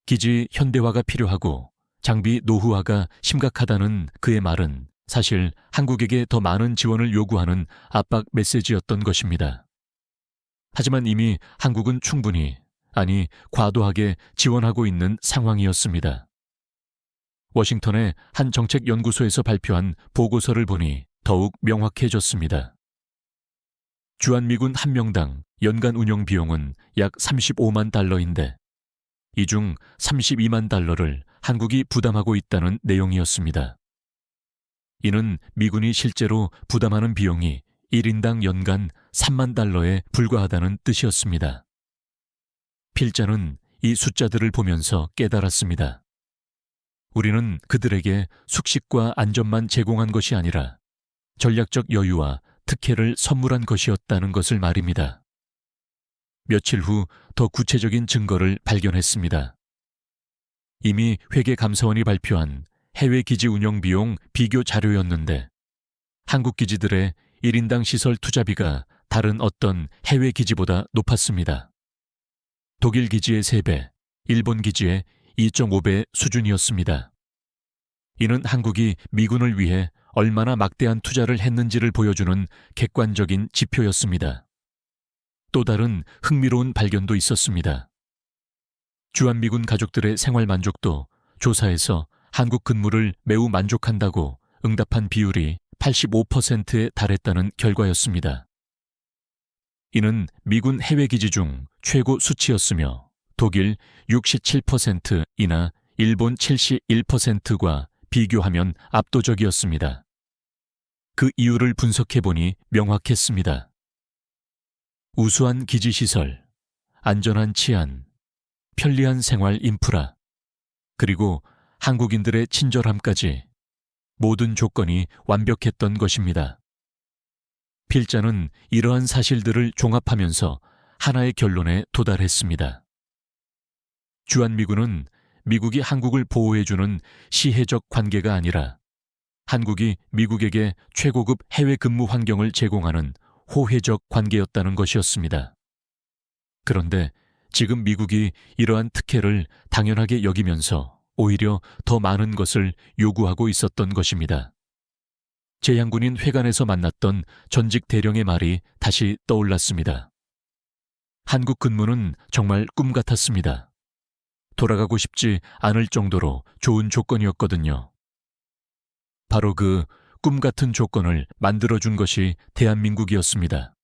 기지 현대화가 필요하고 장비 노후화가 심각하다는 그의 말은 사실 한국에게 더 많은 지원을 요구하는 압박 메시지였던 것입니다. 하지만 이미 한국은 충분히, 아니 과도하게 지원하고 있는 상황이었습니다. 워싱턴의 한 정책연구소에서 발표한 보고서를 보니 더욱 명확해졌습니다. 주한미군 한 명당 연간 운영 비용은 약 35만 달러인데 이 중 32만 달러를 한국이 부담하고 있다는 내용이었습니다. 이는 미군이 실제로 부담하는 비용이 1인당 연간 3만 달러에 불과하다는 뜻이었습니다. 필자는 이 숫자들을 보면서 깨달았습니다. 우리는 그들에게 숙식과 안전만 제공한 것이 아니라 전략적 여유와 특혜를 선물한 것이었다는 것을 말입니다. 며칠 후 더 구체적인 증거를 발견했습니다. 이미 회계감사원이 발표한 해외 기지 운영 비용 비교 자료였는데 한국 기지들의 1인당 시설 투자비가 다른 어떤 해외 기지보다 높았습니다. 독일 기지의 3배, 일본 기지의 2.5배 수준이었습니다. 이는 한국이 미군을 위해 얼마나 막대한 투자를 했는지를 보여주는 객관적인 지표였습니다. 또 다른 흥미로운 발견도 있었습니다. 주한미군 가족들의 생활 만족도 조사에서 한국 근무를 매우 만족한다고 응답한 비율이 85%에 달했다는 결과였습니다. 이는 미군 해외기지 중 최고 수치였으며 독일 67%이나 일본 71%과 비교하면 압도적이었습니다. 그 이유를 분석해보니 명확했습니다. 우수한 기지시설, 안전한 치안, 편리한 생활 인프라, 그리고 한국인들의 친절함까지 모든 조건이 완벽했던 것입니다. 필자는 이러한 사실들을 종합하면서 하나의 결론에 도달했습니다. 주한미군은 미국이 한국을 보호해주는 시혜적 관계가 아니라 한국이 미국에게 최고급 해외 근무 환경을 제공하는 호혜적 관계였다는 것이었습니다. 그런데 지금 미국이 이러한 특혜를 당연하게 여기면서 오히려 더 많은 것을 요구하고 있었던 것입니다. 제향군인 회관에서 만났던 전직 대령의 말이 다시 떠올랐습니다. 한국 근무는 정말 꿈 같았습니다. 돌아가고 싶지 않을 정도로 좋은 조건이었거든요. 바로 그 꿈 같은 조건을 만들어준 것이 대한민국이었습니다.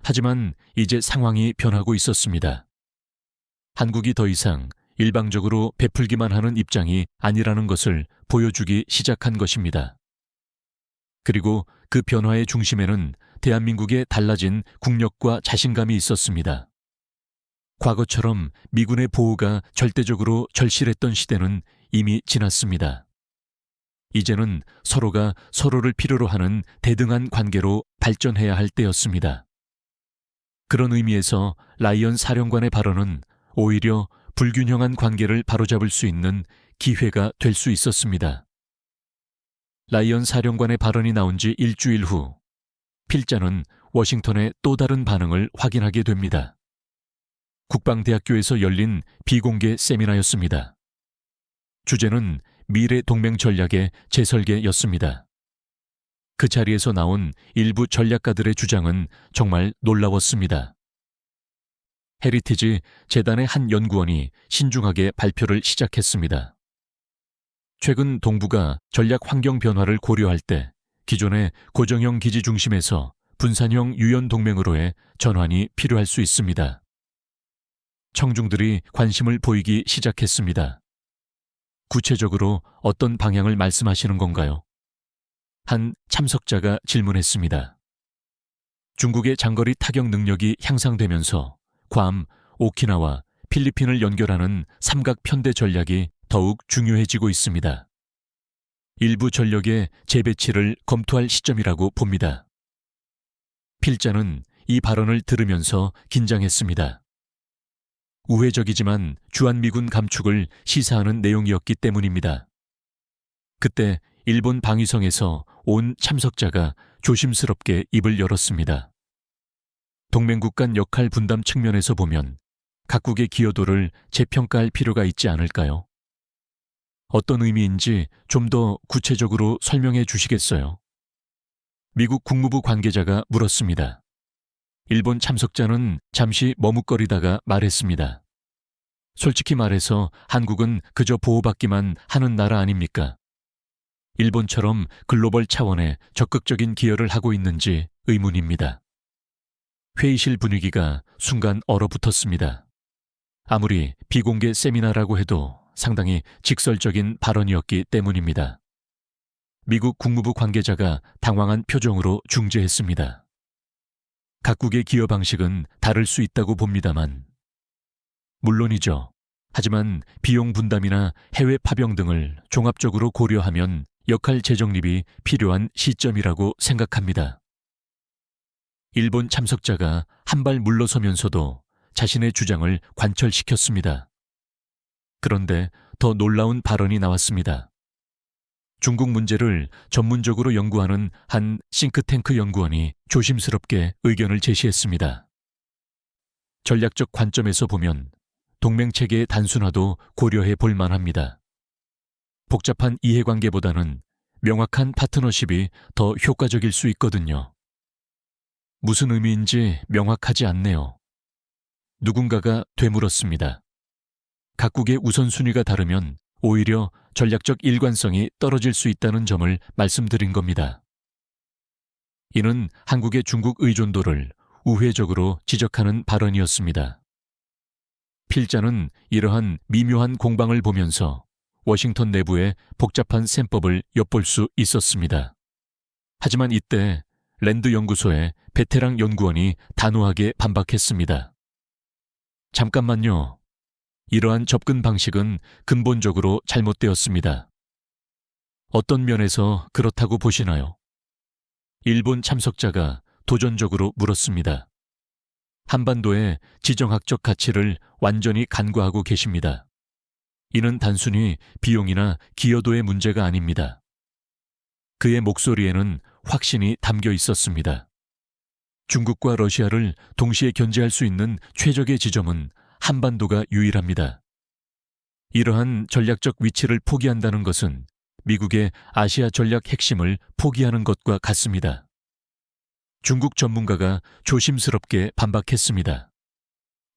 하지만 이제 상황이 변하고 있었습니다. 한국이 더 이상 일방적으로 베풀기만 하는 입장이 아니라는 것을 보여주기 시작한 것입니다. 그리고 그 변화의 중심에는 대한민국의 달라진 국력과 자신감이 있었습니다. 과거처럼 미군의 보호가 절대적으로 절실했던 시대는 이미 지났습니다. 이제는 서로가 서로를 필요로 하는 대등한 관계로 발전해야 할 때였습니다. 그런 의미에서 라이언 사령관의 발언은 오히려 불균형한 관계를 바로잡을 수 있는 기회가 될 수 있었습니다. 라이언 사령관의 발언이 나온 지 일주일 후 필자는 워싱턴의 또 다른 반응을 확인하게 됩니다. 국방대학교에서 열린 비공개 세미나였습니다. 주제는 미래 동맹 전략의 재설계였습니다. 그 자리에서 나온 일부 전략가들의 주장은 정말 놀라웠습니다. 헤리티지 재단의 한 연구원이 신중하게 발표를 시작했습니다. 최근 동북아 전략 환경 변화를 고려할 때 기존의 고정형 기지 중심에서 분산형 유연 동맹으로의 전환이 필요할 수 있습니다. 청중들이 관심을 보이기 시작했습니다. 구체적으로 어떤 방향을 말씀하시는 건가요? 한 참석자가 질문했습니다. 중국의 장거리 타격 능력이 향상되면서 괌, 오키나와 필리핀을 연결하는 삼각 편대 전략이 더욱 중요해지고 있습니다. 일부 전력의 재배치를 검토할 시점이라고 봅니다. 필자는 이 발언을 들으면서 긴장했습니다. 우회적이지만 주한미군 감축을 시사하는 내용이었기 때문입니다. 그때 일본 방위성에서 온 참석자가 조심스럽게 입을 열었습니다. 동맹국 간 역할 분담 측면에서 보면 각국의 기여도를 재평가할 필요가 있지 않을까요? 어떤 의미인지 좀 더 구체적으로 설명해 주시겠어요? 미국 국무부 관계자가 물었습니다. 일본 참석자는 잠시 머뭇거리다가 말했습니다. 솔직히 말해서 한국은 그저 보호받기만 하는 나라 아닙니까? 일본처럼 글로벌 차원의 적극적인 기여를 하고 있는지 의문입니다. 회의실 분위기가 순간 얼어붙었습니다. 아무리 비공개 세미나라고 해도 상당히 직설적인 발언이었기 때문입니다. 미국 국무부 관계자가 당황한 표정으로 중재했습니다. 각국의 기여 방식은 다를 수 있다고 봅니다만. 물론이죠. 하지만 비용 분담이나 해외 파병 등을 종합적으로 고려하면 역할 재정립이 필요한 시점이라고 생각합니다. 일본 참석자가 한 발 물러서면서도 자신의 주장을 관철시켰습니다. 그런데 더 놀라운 발언이 나왔습니다. 중국 문제를 전문적으로 연구하는 한 싱크탱크 연구원이 조심스럽게 의견을 제시했습니다. 전략적 관점에서 보면 동맹체계의 단순화도 고려해 볼 만합니다. 복잡한 이해관계보다는 명확한 파트너십이 더 효과적일 수 있거든요. 무슨 의미인지 명확하지 않네요. 누군가가 되물었습니다. 각국의 우선순위가 다르면 오히려 전략적 일관성이 떨어질 수 있다는 점을 말씀드린 겁니다. 이는 한국의 중국 의존도를 우회적으로 지적하는 발언이었습니다. 필자는 이러한 미묘한 공방을 보면서 워싱턴 내부의 복잡한 셈법을 엿볼 수 있었습니다. 하지만 이때 랜드 연구소의 베테랑 연구원이 단호하게 반박했습니다. 잠깐만요. 이러한 접근 방식은 근본적으로 잘못되었습니다. 어떤 면에서 그렇다고 보시나요? 일본 참석자가 도전적으로 물었습니다. 한반도의 지정학적 가치를 완전히 간과하고 계십니다. 이는 단순히 비용이나 기여도의 문제가 아닙니다. 그의 목소리에는 확신이 담겨 있었습니다. 중국과 러시아를 동시에 견제할 수 있는 최적의 지점은 한반도가 유일합니다. 이러한 전략적 위치를 포기한다는 것은 미국의 아시아 전략 핵심을 포기하는 것과 같습니다. 중국 전문가가 조심스럽게 반박했습니다.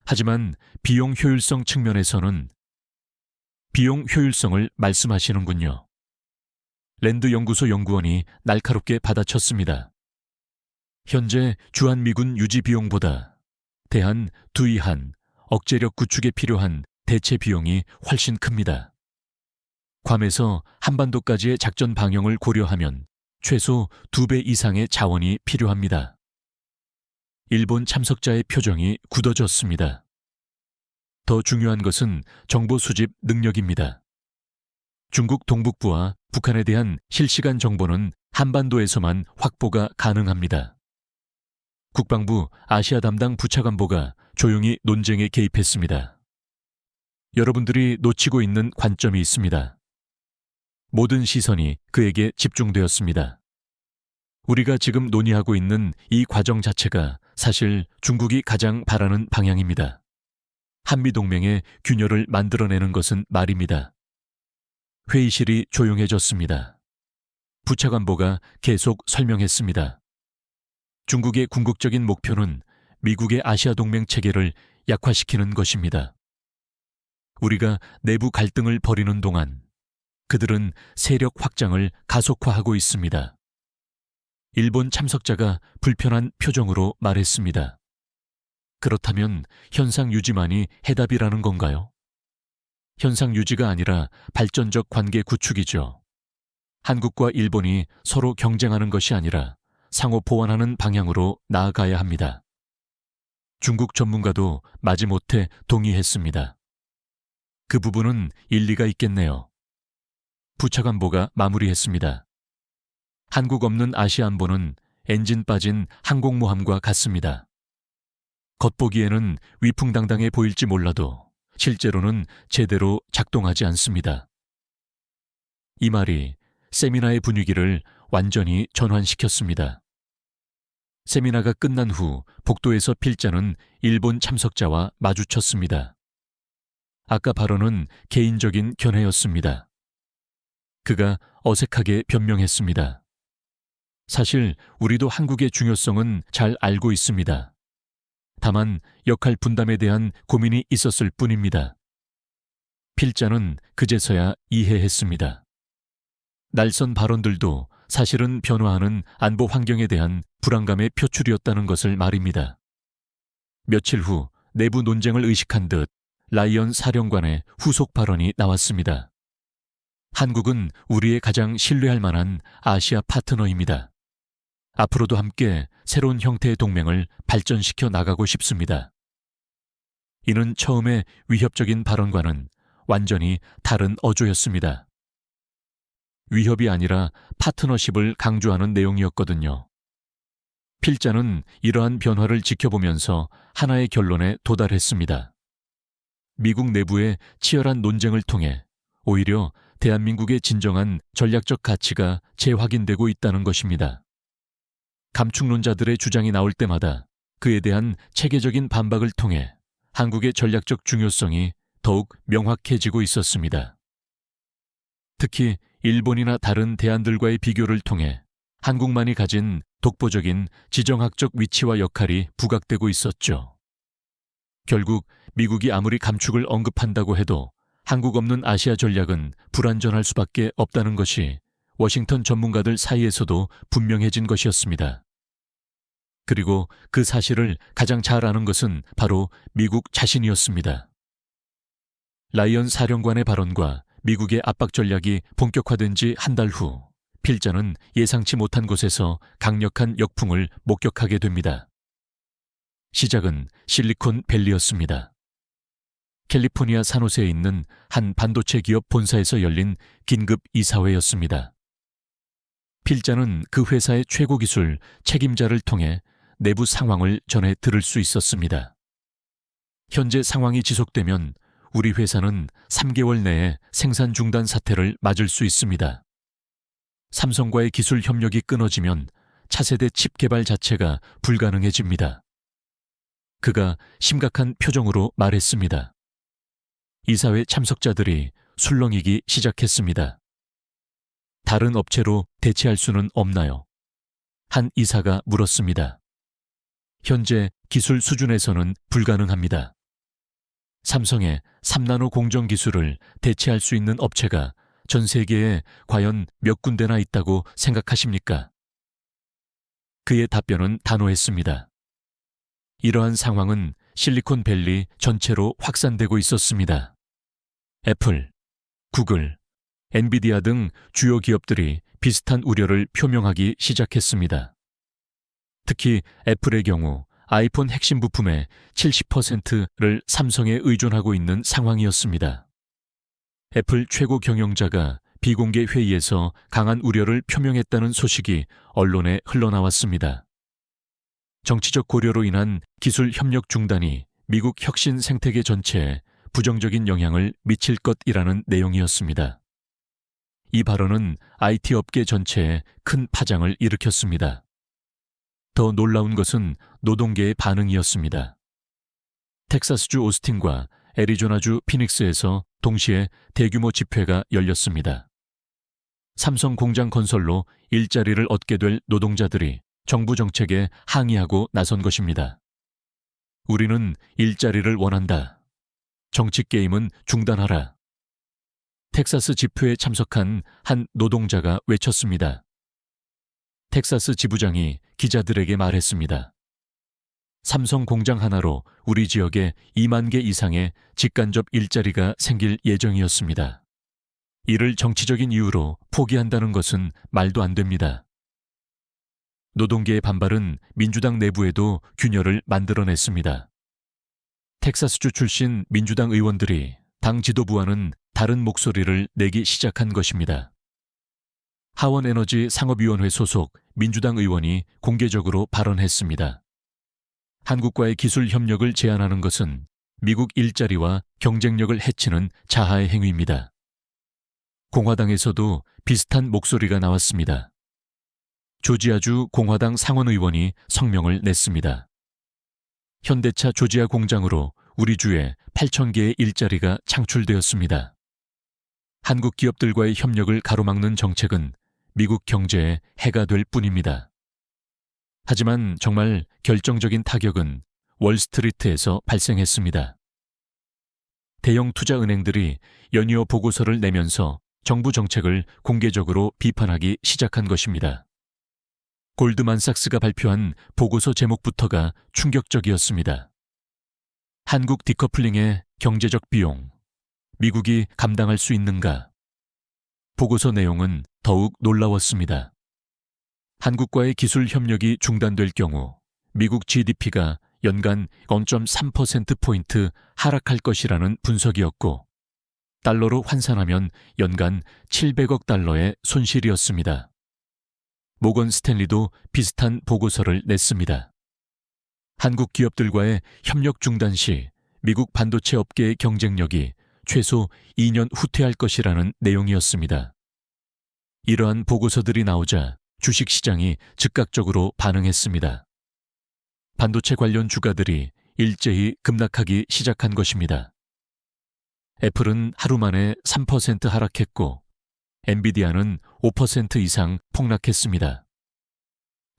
하지만 비용 효율성 측면에서는 비용 효율성을 말씀하시는군요. 랜드 연구소 연구원이 날카롭게 받아쳤습니다. 현재 주한미군 유지 비용보다 대한, 두이한, 억제력 구축에 필요한 대체 비용이 훨씬 큽니다. 괌에서 한반도까지의 작전 방향을 고려하면 최소 2배 이상의 자원이 필요합니다. 일본 참석자의 표정이 굳어졌습니다. 더 중요한 것은 정보 수집 능력입니다. 중국 동북부와 북한에 대한 실시간 정보는 한반도에서만 확보가 가능합니다. 국방부 아시아 담당 부차관보가 조용히 논쟁에 개입했습니다. 여러분들이 놓치고 있는 관점이 있습니다. 모든 시선이 그에게 집중되었습니다. 우리가 지금 논의하고 있는 이 과정 자체가 사실 중국이 가장 바라는 방향입니다. 한미동맹의 균열을 만들어내는 것은 말입니다. 회의실이 조용해졌습니다. 부차관보가 계속 설명했습니다. 중국의 궁극적인 목표는 미국의 아시아 동맹 체계를 약화시키는 것입니다. 우리가 내부 갈등을 벌이는 동안 그들은 세력 확장을 가속화하고 있습니다. 일본 참석자가 불편한 표정으로 말했습니다. 그렇다면 현상 유지만이 해답이라는 건가요? 현상 유지가 아니라 발전적 관계 구축이죠. 한국과 일본이 서로 경쟁하는 것이 아니라 상호 보완하는 방향으로 나아가야 합니다. 중국 전문가도 마지못해 동의했습니다. 그 부분은 일리가 있겠네요. 부차관보가 마무리했습니다. 한국 없는 아시아 안보는 엔진 빠진 항공모함과 같습니다. 겉보기에는 위풍당당해 보일지 몰라도 실제로는 제대로 작동하지 않습니다. 이 말이 세미나의 분위기를 완전히 전환시켰습니다. 세미나가 끝난 후 복도에서 필자는 일본 참석자와 마주쳤습니다. 아까 발언은 개인적인 견해였습니다. 그가 어색하게 변명했습니다. 사실 우리도 한국의 중요성은 잘 알고 있습니다. 다만 역할 분담에 대한 고민이 있었을 뿐입니다. 필자는 그제서야 이해했습니다. 날선 발언들도 사실은 변화하는 안보 환경에 대한 불안감의 표출이었다는 것을 말입니다. 며칠 후 내부 논쟁을 의식한 듯 라이언 사령관의 후속 발언이 나왔습니다. 한국은 우리의 가장 신뢰할 만한 아시아 파트너입니다. 앞으로도 함께 새로운 형태의 동맹을 발전시켜 나가고 싶습니다. 이는 처음에 위협적인 발언과는 완전히 다른 어조였습니다. 위협이 아니라 파트너십을 강조하는 내용이었거든요. 필자는 이러한 변화를 지켜보면서 하나의 결론에 도달했습니다. 미국 내부의 치열한 논쟁을 통해 오히려 대한민국의 진정한 전략적 가치가 재확인되고 있다는 것입니다. 감축론자들의 주장이 나올 때마다 그에 대한 체계적인 반박을 통해 한국의 전략적 중요성이 더욱 명확해지고 있었습니다. 특히 일본이나 다른 대안들과의 비교를 통해 한국만이 가진 독보적인 지정학적 위치와 역할이 부각되고 있었죠. 결국 미국이 아무리 감축을 언급한다고 해도 한국 없는 아시아 전략은 불완전할 수밖에 없다는 것이 워싱턴 전문가들 사이에서도 분명해진 것이었습니다. 그리고 그 사실을 가장 잘 아는 것은 바로 미국 자신이었습니다. 라이언 사령관의 발언과 미국의 압박 전략이 본격화된 지 한 달 후, 필자는 예상치 못한 곳에서 강력한 역풍을 목격하게 됩니다. 시작은 실리콘밸리였습니다. 캘리포니아 산호세에 있는 한 반도체 기업 본사에서 열린 긴급 이사회였습니다. 필자는 그 회사의 최고 기술 책임자를 통해 내부 상황을 전해 들을 수 있었습니다. 현재 상황이 지속되면 우리 회사는 3개월 내에 생산 중단 사태를 맞을 수 있습니다. 삼성과의 기술 협력이 끊어지면 차세대 칩 개발 자체가 불가능해집니다. 그가 심각한 표정으로 말했습니다. 이사회 참석자들이 술렁이기 시작했습니다. 다른 업체로 대체할 수는 없나요? 한 이사가 물었습니다. 현재 기술 수준에서는 불가능합니다. 삼성의 3나노 공정 기술을 대체할 수 있는 업체가 전 세계에 과연 몇 군데나 있다고 생각하십니까? 그의 답변은 단호했습니다. 이러한 상황은 실리콘밸리 전체로 확산되고 있었습니다. 애플, 구글, 엔비디아 등 주요 기업들이 비슷한 우려를 표명하기 시작했습니다. 특히 애플의 경우 아이폰 핵심 부품의 70%를 삼성에 의존하고 있는 상황이었습니다. 애플 최고 경영자가 비공개 회의에서 강한 우려를 표명했다는 소식이 언론에 흘러나왔습니다. 정치적 고려로 인한 기술 협력 중단이 미국 혁신 생태계 전체에 부정적인 영향을 미칠 것이라는 내용이었습니다. 이 발언은 IT 업계 전체에 큰 파장을 일으켰습니다. 더 놀라운 것은 노동계의 반응이었습니다. 텍사스주 오스틴과 애리조나주 피닉스에서 동시에 대규모 집회가 열렸습니다. 삼성 공장 건설로 일자리를 얻게 될 노동자들이 정부 정책에 항의하고 나선 것입니다. 우리는 일자리를 원한다. 정치 게임은 중단하라. 텍사스 집회에 참석한 한 노동자가 외쳤습니다. 텍사스 지부장이 기자들에게 말했습니다. 삼성 공장 하나로 우리 지역에 2만 개 이상의 직간접 일자리가 생길 예정이었습니다. 이를 정치적인 이유로 포기한다는 것은 말도 안 됩니다. 노동계의 반발은 민주당 내부에도 균열을 만들어냈습니다. 텍사스주 출신 민주당 의원들이 당 지도부와는 다른 목소리를 내기 시작한 것입니다. 하원에너지 상업위원회 소속 민주당 의원이 공개적으로 발언했습니다. 한국과의 기술 협력을 제한하는 것은 미국 일자리와 경쟁력을 해치는 자하의 행위입니다. 공화당에서도 비슷한 목소리가 나왔습니다. 조지아주 공화당 상원 의원이 성명을 냈습니다. 현대차 조지아 공장으로 우리 주에 8,000개의 일자리가 창출되었습니다. 한국 기업들과의 협력을 가로막는 정책은 미국 경제에 해가 될 뿐입니다. 하지만 정말 결정적인 타격은 월스트리트에서 발생했습니다. 대형 투자은행들이 연이어 보고서를 내면서 정부 정책을 공개적으로 비판하기 시작한 것입니다. 골드만삭스가 발표한 보고서 제목부터가 충격적이었습니다. 한국 디커플링의 경제적 비용, 미국이 감당할 수 있는가? 보고서 내용은 더욱 놀라웠습니다. 한국과의 기술 협력이 중단될 경우 미국 GDP가 연간 0.3%포인트 하락할 것이라는 분석이었고, 달러로 환산하면 연간 700억 달러의 손실이었습니다. 모건 스탠리도 비슷한 보고서를 냈습니다. 한국 기업들과의 협력 중단 시 미국 반도체 업계의 경쟁력이 최소 2년 후퇴할 것이라는 내용이었습니다. 이러한 보고서들이 나오자 주식시장이 즉각적으로 반응했습니다. 반도체 관련 주가들이 일제히 급락하기 시작한 것입니다. 애플은 하루 만에 3% 하락했고, 엔비디아는 5% 이상 폭락했습니다.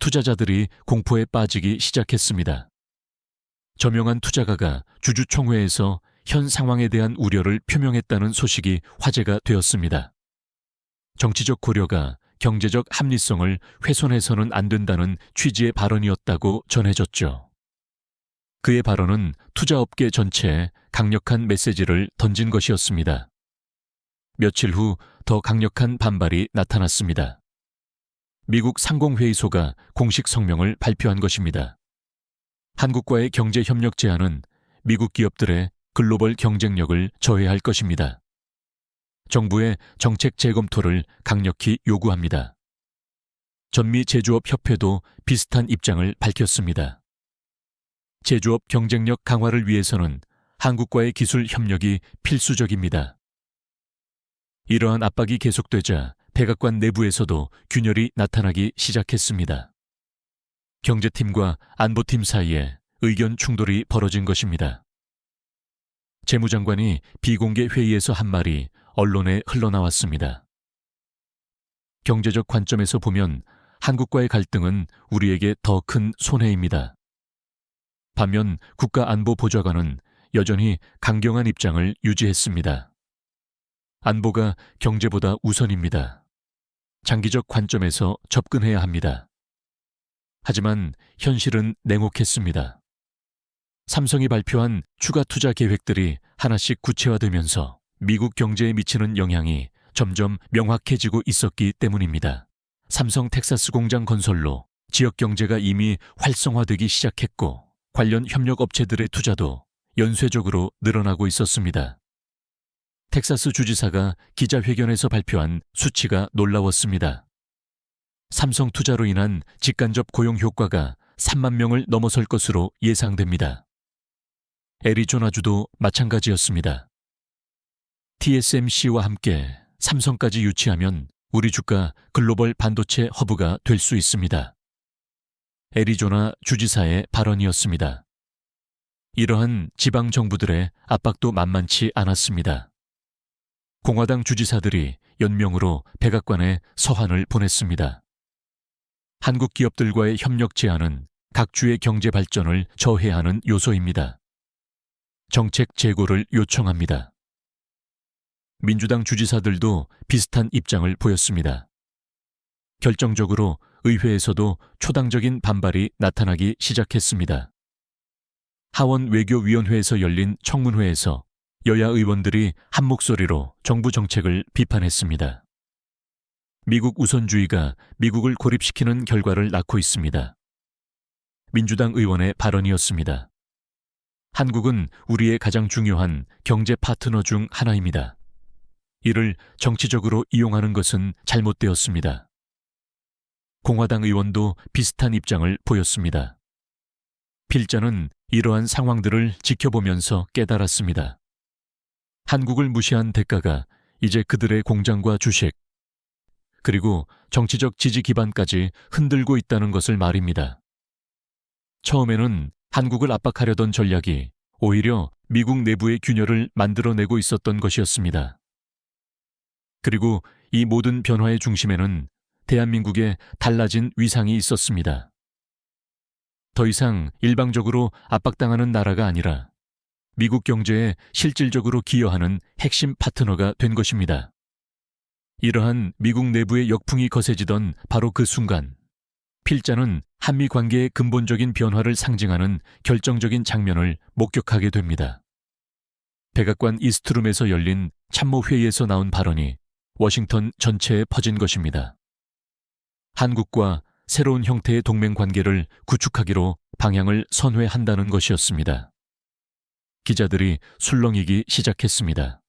투자자들이 공포에 빠지기 시작했습니다. 저명한 투자가가 주주총회에서 현 상황에 대한 우려를 표명했다는 소식이 화제가 되었습니다. 정치적 고려가 경제적 합리성을 훼손해서는 안 된다는 취지의 발언이었다고 전해졌죠. 그의 발언은 투자업계 전체에 강력한 메시지를 던진 것이었습니다. 며칠 후 더 강력한 반발이 나타났습니다. 미국 상공회의소가 공식 성명을 발표한 것입니다. 한국과의 경제협력 제한은 미국 기업들의 글로벌 경쟁력을 저해할 것입니다. 정부의 정책 재검토를 강력히 요구합니다. 전미 제조업협회도 비슷한 입장을 밝혔습니다. 제조업 경쟁력 강화를 위해서는 한국과의 기술 협력이 필수적입니다. 이러한 압박이 계속되자 백악관 내부에서도 균열이 나타나기 시작했습니다. 경제팀과 안보팀 사이에 의견 충돌이 벌어진 것입니다. 재무장관이 비공개 회의에서 한 말이 언론에 흘러나왔습니다. 경제적 관점에서 보면 한국과의 갈등은 우리에게 더 큰 손해입니다. 반면 국가안보보좌관은 여전히 강경한 입장을 유지했습니다. 안보가 경제보다 우선입니다. 장기적 관점에서 접근해야 합니다. 하지만 현실은 냉혹했습니다. 삼성이 발표한 추가 투자 계획들이 하나씩 구체화되면서 미국 경제에 미치는 영향이 점점 명확해지고 있었기 때문입니다. 삼성 텍사스 공장 건설로 지역 경제가 이미 활성화되기 시작했고, 관련 협력 업체들의 투자도 연쇄적으로 늘어나고 있었습니다. 텍사스 주지사가 기자회견에서 발표한 수치가 놀라웠습니다. 삼성 투자로 인한 직간접 고용 효과가 3만 명을 넘어설 것으로 예상됩니다. 애리조나주도 마찬가지였습니다. TSMC와 함께 삼성까지 유치하면 우리 주가 글로벌 반도체 허브가 될 수 있습니다. 애리조나 주지사의 발언이었습니다. 이러한 지방 정부들의 압박도 만만치 않았습니다. 공화당 주지사들이 연명으로 백악관에 서한을 보냈습니다. 한국 기업들과의 협력 제한은 각 주의 경제 발전을 저해하는 요소입니다. 정책 재고를 요청합니다. 민주당 주지사들도 비슷한 입장을 보였습니다. 결정적으로 의회에서도 초당적인 반발이 나타나기 시작했습니다. 하원 외교위원회에서 열린 청문회에서 여야 의원들이 한 목소리로 정부 정책을 비판했습니다. 미국 우선주의가 미국을 고립시키는 결과를 낳고 있습니다. 민주당 의원의 발언이었습니다. 한국은 우리의 가장 중요한 경제 파트너 중 하나입니다. 이를 정치적으로 이용하는 것은 잘못되었습니다. 공화당 의원도 비슷한 입장을 보였습니다. 필자는 이러한 상황들을 지켜보면서 깨달았습니다. 한국을 무시한 대가가 이제 그들의 공장과 주식, 그리고 정치적 지지 기반까지 흔들고 있다는 것을 말입니다. 처음에는 한국을 압박하려던 전략이 오히려 미국 내부의 균열을 만들어내고 있었던 것이었습니다. 그리고 이 모든 변화의 중심에는 대한민국의 달라진 위상이 있었습니다. 더 이상 일방적으로 압박당하는 나라가 아니라 미국 경제에 실질적으로 기여하는 핵심 파트너가 된 것입니다. 이러한 미국 내부의 역풍이 거세지던 바로 그 순간, 필자는 한미 관계의 근본적인 변화를 상징하는 결정적인 장면을 목격하게 됩니다. 백악관 이스트룸에서 열린 참모회의에서 나온 발언이 워싱턴 전체에 퍼진 것입니다. 한국과 새로운 형태의 동맹 관계를 구축하기로 방향을 선회한다는 것이었습니다. 기자들이 술렁이기 시작했습니다.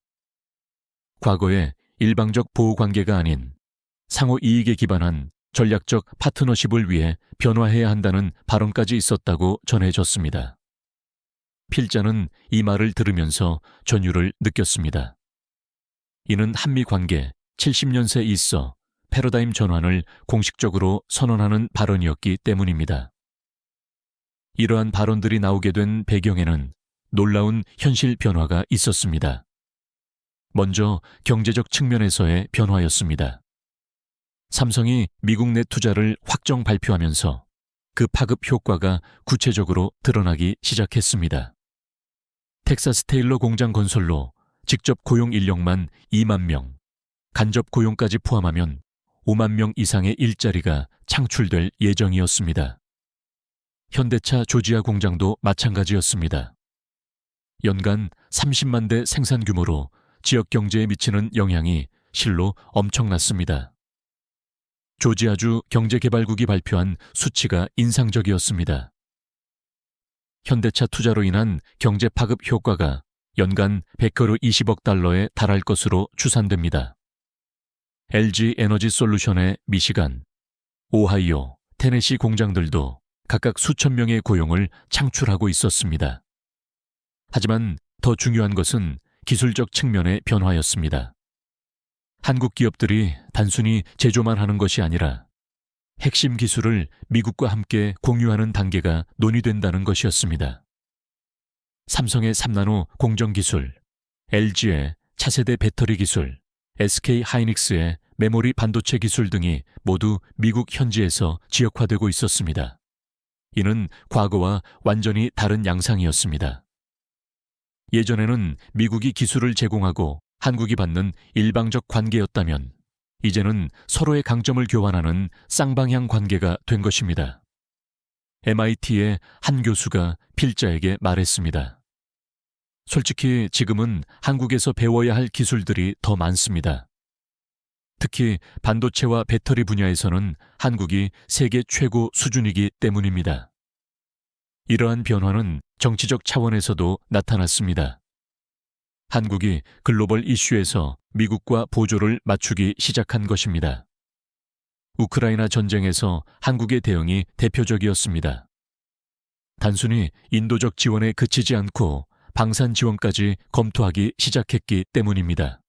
과거의 일방적 보호 관계가 아닌 상호 이익에 기반한 전략적 파트너십을 위해 변화해야 한다는 발언까지 있었다고 전해졌습니다. 필자는 이 말을 들으면서 전율을 느꼈습니다. 이는 한미 관계 70년 새 있어 패러다임 전환을 공식적으로 선언하는 발언이었기 때문입니다. 이러한 발언들이 나오게 된 배경에는 놀라운 현실 변화가 있었습니다. 먼저 경제적 측면에서의 변화였습니다. 삼성이 미국 내 투자를 확정 발표하면서 그 파급 효과가 구체적으로 드러나기 시작했습니다. 텍사스 테일러 공장 건설로 직접 고용 인력만 2만 명, 간접 고용까지 포함하면 5만 명 이상의 일자리가 창출될 예정이었습니다. 현대차 조지아 공장도 마찬가지였습니다. 연간 30만 대 생산 규모로 지역 경제에 미치는 영향이 실로 엄청났습니다. 조지아주 경제개발국이 발표한 수치가 인상적이었습니다. 현대차 투자로 인한 경제 파급 효과가 연간 120억 달러에 달할 것으로 추산됩니다. LG 에너지 솔루션의 미시간, 오하이오, 테네시 공장들도 각각 수천 명의 고용을 창출하고 있었습니다. 하지만 더 중요한 것은 기술적 측면의 변화였습니다. 한국 기업들이 단순히 제조만 하는 것이 아니라 핵심 기술을 미국과 함께 공유하는 단계가 논의된다는 것이었습니다. 삼성의 3나노 공정 기술, LG의 차세대 배터리 기술, SK 하이닉스의 메모리 반도체 기술 등이 모두 미국 현지에서 지역화되고 있었습니다. 이는 과거와 완전히 다른 양상이었습니다. 예전에는 미국이 기술을 제공하고 한국이 받는 일방적 관계였다면 이제는 서로의 강점을 교환하는 쌍방향 관계가 된 것입니다. MIT의 한 교수가 필자에게 말했습니다. 솔직히 지금은 한국에서 배워야 할 기술들이 더 많습니다. 특히 반도체와 배터리 분야에서는 한국이 세계 최고 수준이기 때문입니다. 이러한 변화는 정치적 차원에서도 나타났습니다. 한국이 글로벌 이슈에서 미국과 보조를 맞추기 시작한 것입니다. 우크라이나 전쟁에서 한국의 대응이 대표적이었습니다. 단순히 인도적 지원에 그치지 않고 방산 지원까지 검토하기 시작했기 때문입니다.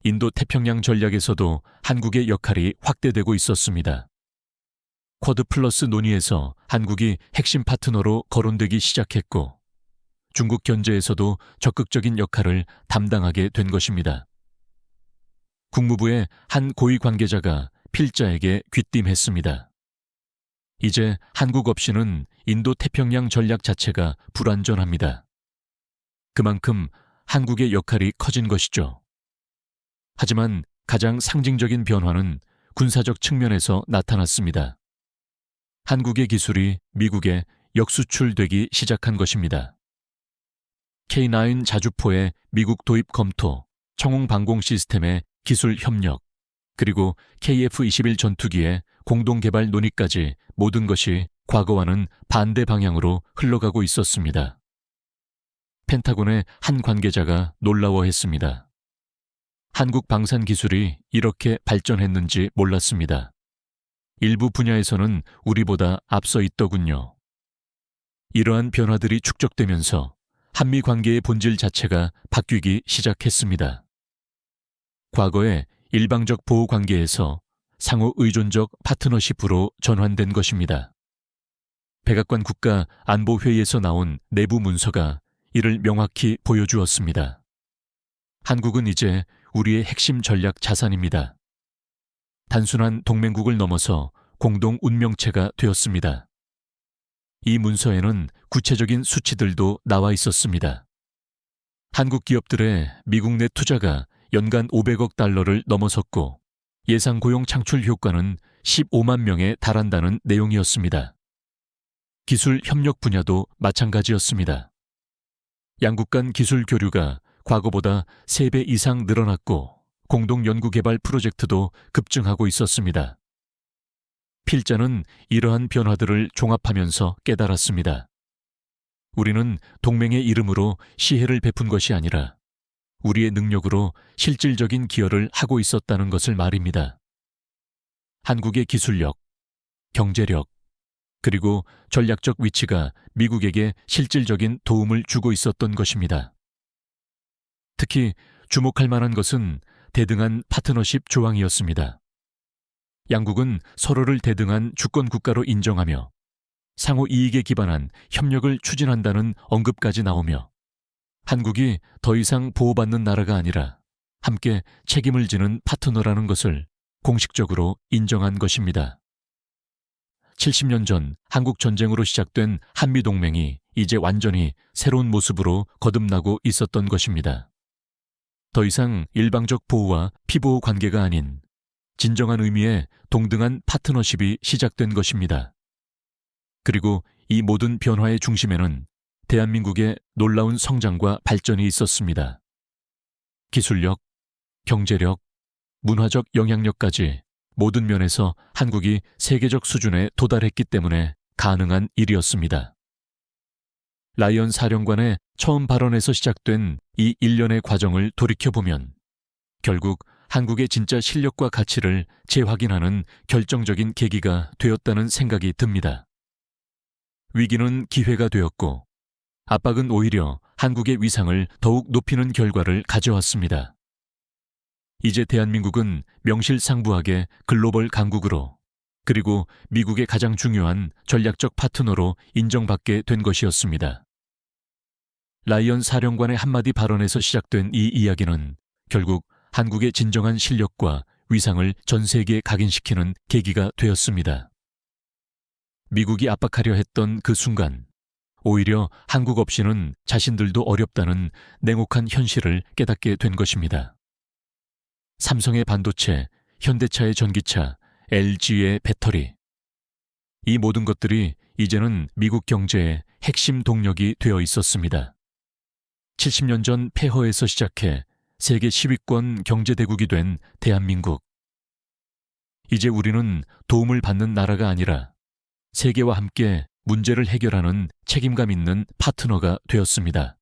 인도 태평양 전략에서도 한국의 역할이 확대되고 있었습니다. 쿼드 플러스 논의에서 한국이 핵심 파트너로 거론되기 시작했고 중국 견제에서도 적극적인 역할을 담당하게 된 것입니다. 국무부의 한 고위 관계자가 필자에게 귀띔했습니다. 이제 한국 없이는 인도 태평양 전략 자체가 불완전합니다. 그만큼 한국의 역할이 커진 것이죠. 하지만 가장 상징적인 변화는 군사적 측면에서 나타났습니다. 한국의 기술이 미국에 역수출되기 시작한 것입니다. K9 자주포의 미국 도입 검토, 청웅 방공 시스템의 기술 협력, 그리고 KF-21 전투기의 공동 개발 논의까지 모든 것이 과거와는 반대 방향으로 흘러가고 있었습니다. 펜타곤의 한 관계자가 놀라워했습니다. 한국 방산 기술이 이렇게 발전했는지 몰랐습니다. 일부 분야에서는 우리보다 앞서 있더군요. 이러한 변화들이 축적되면서 한미 관계의 본질 자체가 바뀌기 시작했습니다. 과거의 일방적 보호 관계에서 상호 의존적 파트너십으로 전환된 것입니다. 백악관 국가 안보회의에서 나온 내부 문서가 이를 명확히 보여주었습니다. 한국은 이제 우리의 핵심 전략 자산입니다. 단순한 동맹국을 넘어서 공동 운명체가 되었습니다. 이 문서에는 구체적인 수치들도 나와 있었습니다. 한국 기업들의 미국 내 투자가 연간 500억 달러를 넘어섰고 예상 고용 창출 효과는 15만 명에 달한다는 내용이었습니다. 기술 협력 분야도 마찬가지였습니다. 양국 간 기술 교류가 과거보다 3배 이상 늘어났고 공동 연구개발 프로젝트도 급증하고 있었습니다. 필자는 이러한 변화들을 종합하면서 깨달았습니다. 우리는 동맹의 이름으로 시혜를 베푼 것이 아니라 우리의 능력으로 실질적인 기여를 하고 있었다는 것을 말입니다. 한국의 기술력, 경제력, 그리고 전략적 위치가 미국에게 실질적인 도움을 주고 있었던 것입니다. 특히 주목할 만한 것은 대등한 파트너십 조항이었습니다. 양국은 서로를 대등한 주권 국가로 인정하며 상호 이익에 기반한 협력을 추진한다는 언급까지 나오며 한국이 더 이상 보호받는 나라가 아니라 함께 책임을 지는 파트너라는 것을 공식적으로 인정한 것입니다. 70년 전 한국 전쟁으로 시작된 한미동맹이 이제 완전히 새로운 모습으로 거듭나고 있었던 것입니다. 더 이상 일방적 보호와 피보호 관계가 아닌 진정한 의미의 동등한 파트너십이 시작된 것입니다. 그리고 이 모든 변화의 중심에는 대한민국의 놀라운 성장과 발전이 있었습니다. 기술력, 경제력, 문화적 영향력까지 모든 면에서 한국이 세계적 수준에 도달했기 때문에 가능한 일이었습니다. 라이언 사령관의 처음 발언에서 시작된 이 일련의 과정을 돌이켜보면 결국 한국의 진짜 실력과 가치를 재확인하는 결정적인 계기가 되었다는 생각이 듭니다. 위기는 기회가 되었고 압박은 오히려 한국의 위상을 더욱 높이는 결과를 가져왔습니다. 이제 대한민국은 명실상부하게 글로벌 강국으로 그리고 미국의 가장 중요한 전략적 파트너로 인정받게 된 것이었습니다. 라이언 사령관의 한마디 발언에서 시작된 이 이야기는 결국 한국의 진정한 실력과 위상을 전 세계에 각인시키는 계기가 되었습니다. 미국이 압박하려 했던 그 순간 오히려 한국 없이는 자신들도 어렵다는 냉혹한 현실을 깨닫게 된 것입니다. 삼성의 반도체, 현대차의 전기차, LG의 배터리. 이 모든 것들이 이제는 미국 경제의 핵심 동력이 되어 있었습니다. 70년 전 폐허에서 시작해 세계 10위권 경제대국이 된 대한민국. 이제 우리는 도움을 받는 나라가 아니라 세계와 함께 문제를 해결하는 책임감 있는 파트너가 되었습니다.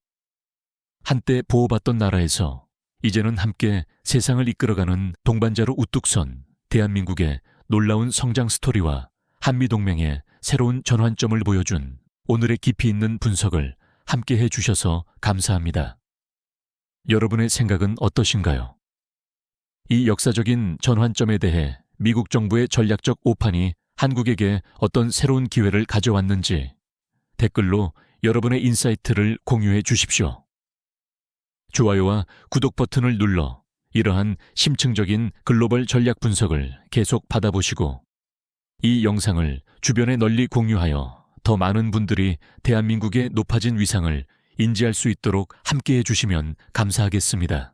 한때 보호받던 나라에서 이제는 함께 세상을 이끌어가는 동반자로 우뚝 선 대한민국의 놀라운 성장 스토리와 한미동맹의 새로운 전환점을 보여준 오늘의 깊이 있는 분석을 함께 해주셔서 감사합니다. 여러분의 생각은 어떠신가요? 이 역사적인 전환점에 대해 미국 정부의 전략적 오판이 한국에게 어떤 새로운 기회를 가져왔는지 댓글로 여러분의 인사이트를 공유해 주십시오. 좋아요와 구독 버튼을 눌러 이러한 심층적인 글로벌 전략 분석을 계속 받아보시고 이 영상을 주변에 널리 공유하여 더 많은 분들이 대한민국의 높아진 위상을 인지할 수 있도록 함께해 주시면 감사하겠습니다.